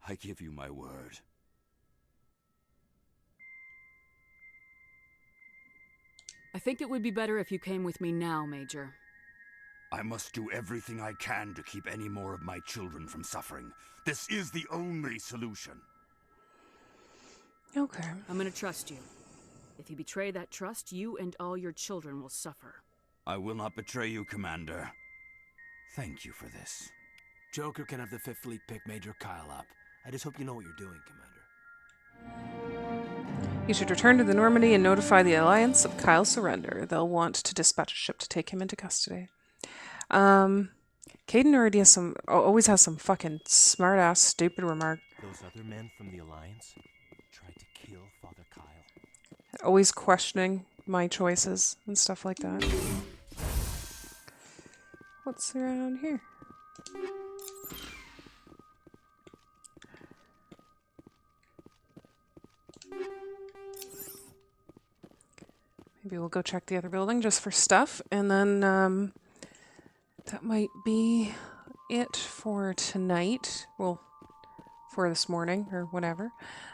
I give you my word. I think it would be better if you came with me now, Major. I must do everything I can to keep any more of my children from suffering. This is the only solution. Okay. I'm gonna trust you. If you betray that trust, you and all your children will suffer. I will not betray you, Commander. Thank you for this. Joker can have the 5th Fleet pick Major Kyle up. I just hope you know what you're doing, Commander. You should return to the Normandy and notify the Alliance of Kyle's surrender. They'll want to dispatch a ship to take him into custody. Caden always has some fucking smart-ass, stupid remark. Those other men from the Alliance tried to kill Father Kyle. Always questioning my choices and stuff like that. What's around here? Maybe we'll go check the other building just for stuff, and then that might be it for tonight. Well, for this morning or whatever.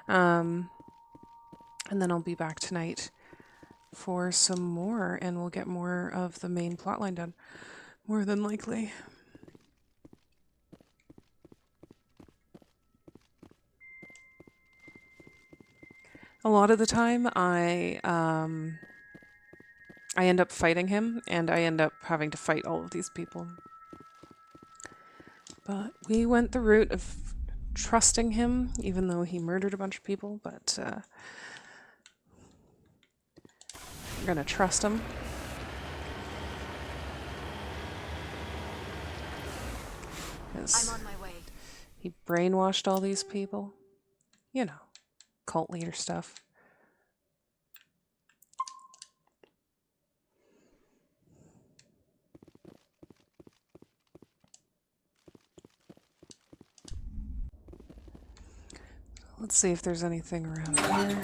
And then I'll be back tonight for some more, and we'll get more of the main plotline done. More than likely. A lot of the time, I end up fighting him, and I end up having to fight all of these people. But we went the route of trusting him, even though he murdered a bunch of people, but we're gonna trust him. I'm on my way. He brainwashed all these people. You know, cult leader stuff. Let's see if there's anything around here.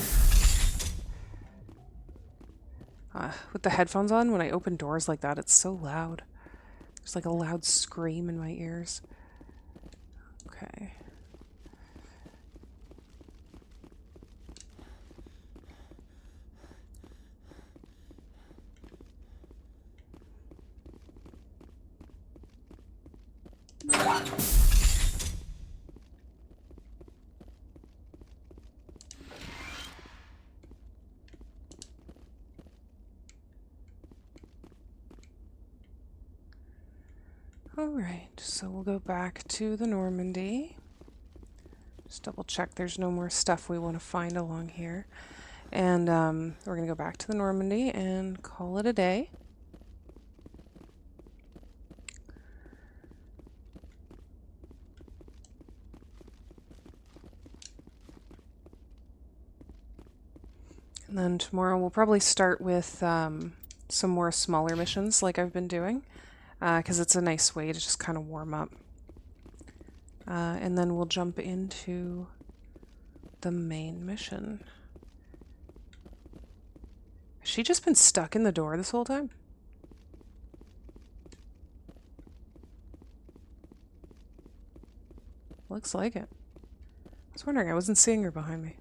With the headphones on, when I open doors like that, it's so loud. There's like a loud scream in my ears. Okay. Alright, so we'll go back to the Normandy. Just double check there's no more stuff we want to find along here. And we're going to go back to the Normandy and call it a day. And then tomorrow we'll probably start with some more smaller missions like I've been doing, because it's a nice way to just kind of warm up. And then we'll jump into the main mission. Has she just been stuck in the door this whole time? Looks like it. I was wondering, I wasn't seeing her behind me.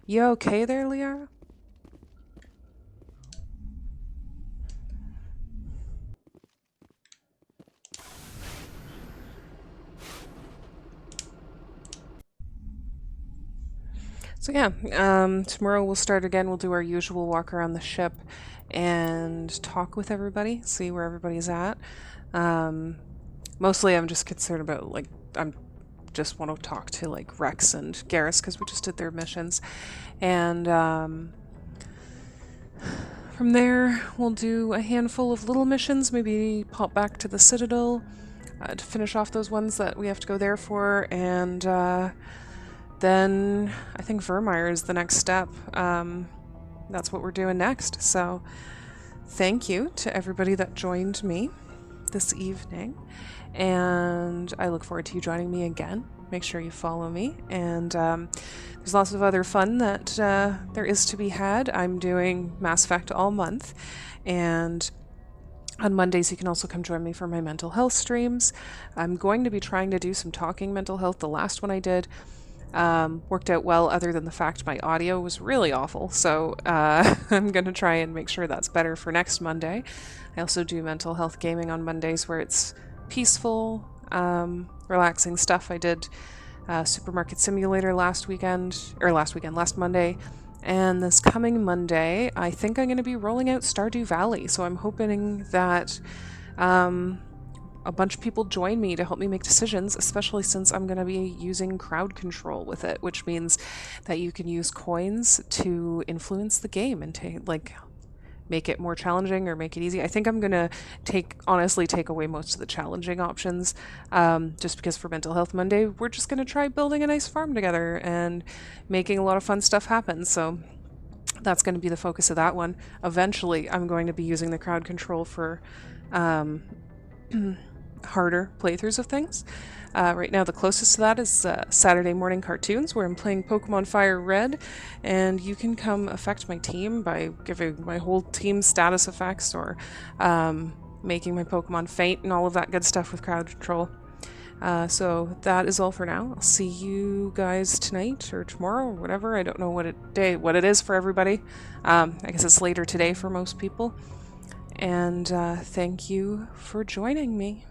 You okay there, Liara? So yeah, tomorrow we'll start again. We'll do our usual walk around the ship and talk with everybody, see where everybody's at. Mostly I'm just concerned about, like, just want to talk to, like, Rex and Garrus, because we just did their missions. And from there, we'll do a handful of little missions, maybe pop back to the Citadel to finish off those ones that we have to go there for, and then I think Virmire is the next step. That's what we're doing next. So thank you to everybody that joined me this evening, and I look forward to you joining me again. Make sure you follow me, and there's lots of other fun that there is to be had. I'm doing Mass Effect all month, and on Mondays you can also come join me for my mental health streams. I'm going to be trying to do some talking mental health. The last one I did worked out well, other than the fact my audio was really awful, so I'm going to try and make sure that's better for next Monday. I also do mental health gaming on Mondays, where it's peaceful, relaxing stuff. I did Supermarket Simulator last Monday, and this coming Monday I think I'm going to be rolling out Stardew Valley, so I'm hoping that a bunch of people join me to help me make decisions, especially since I'm going to be using crowd control with it, which means that you can use coins to influence the game and to, like, make it more challenging or make it easy. I think I'm going to honestly take away most of the challenging options, just because for Mental Health Monday, we're just going to try building a nice farm together and making a lot of fun stuff happen. So that's going to be the focus of that one. Eventually, I'm going to be using the crowd control for harder playthroughs of things. Right now the closest to that is Saturday morning cartoons, where I'm playing Pokemon Fire Red, and you can come affect my team by giving my whole team status effects, or making my Pokemon faint and all of that good stuff with crowd control. So that is all for now. I'll see you guys tonight or tomorrow or whatever. I don't know what it is for everybody. I guess it's later today for most people. And thank you for joining me.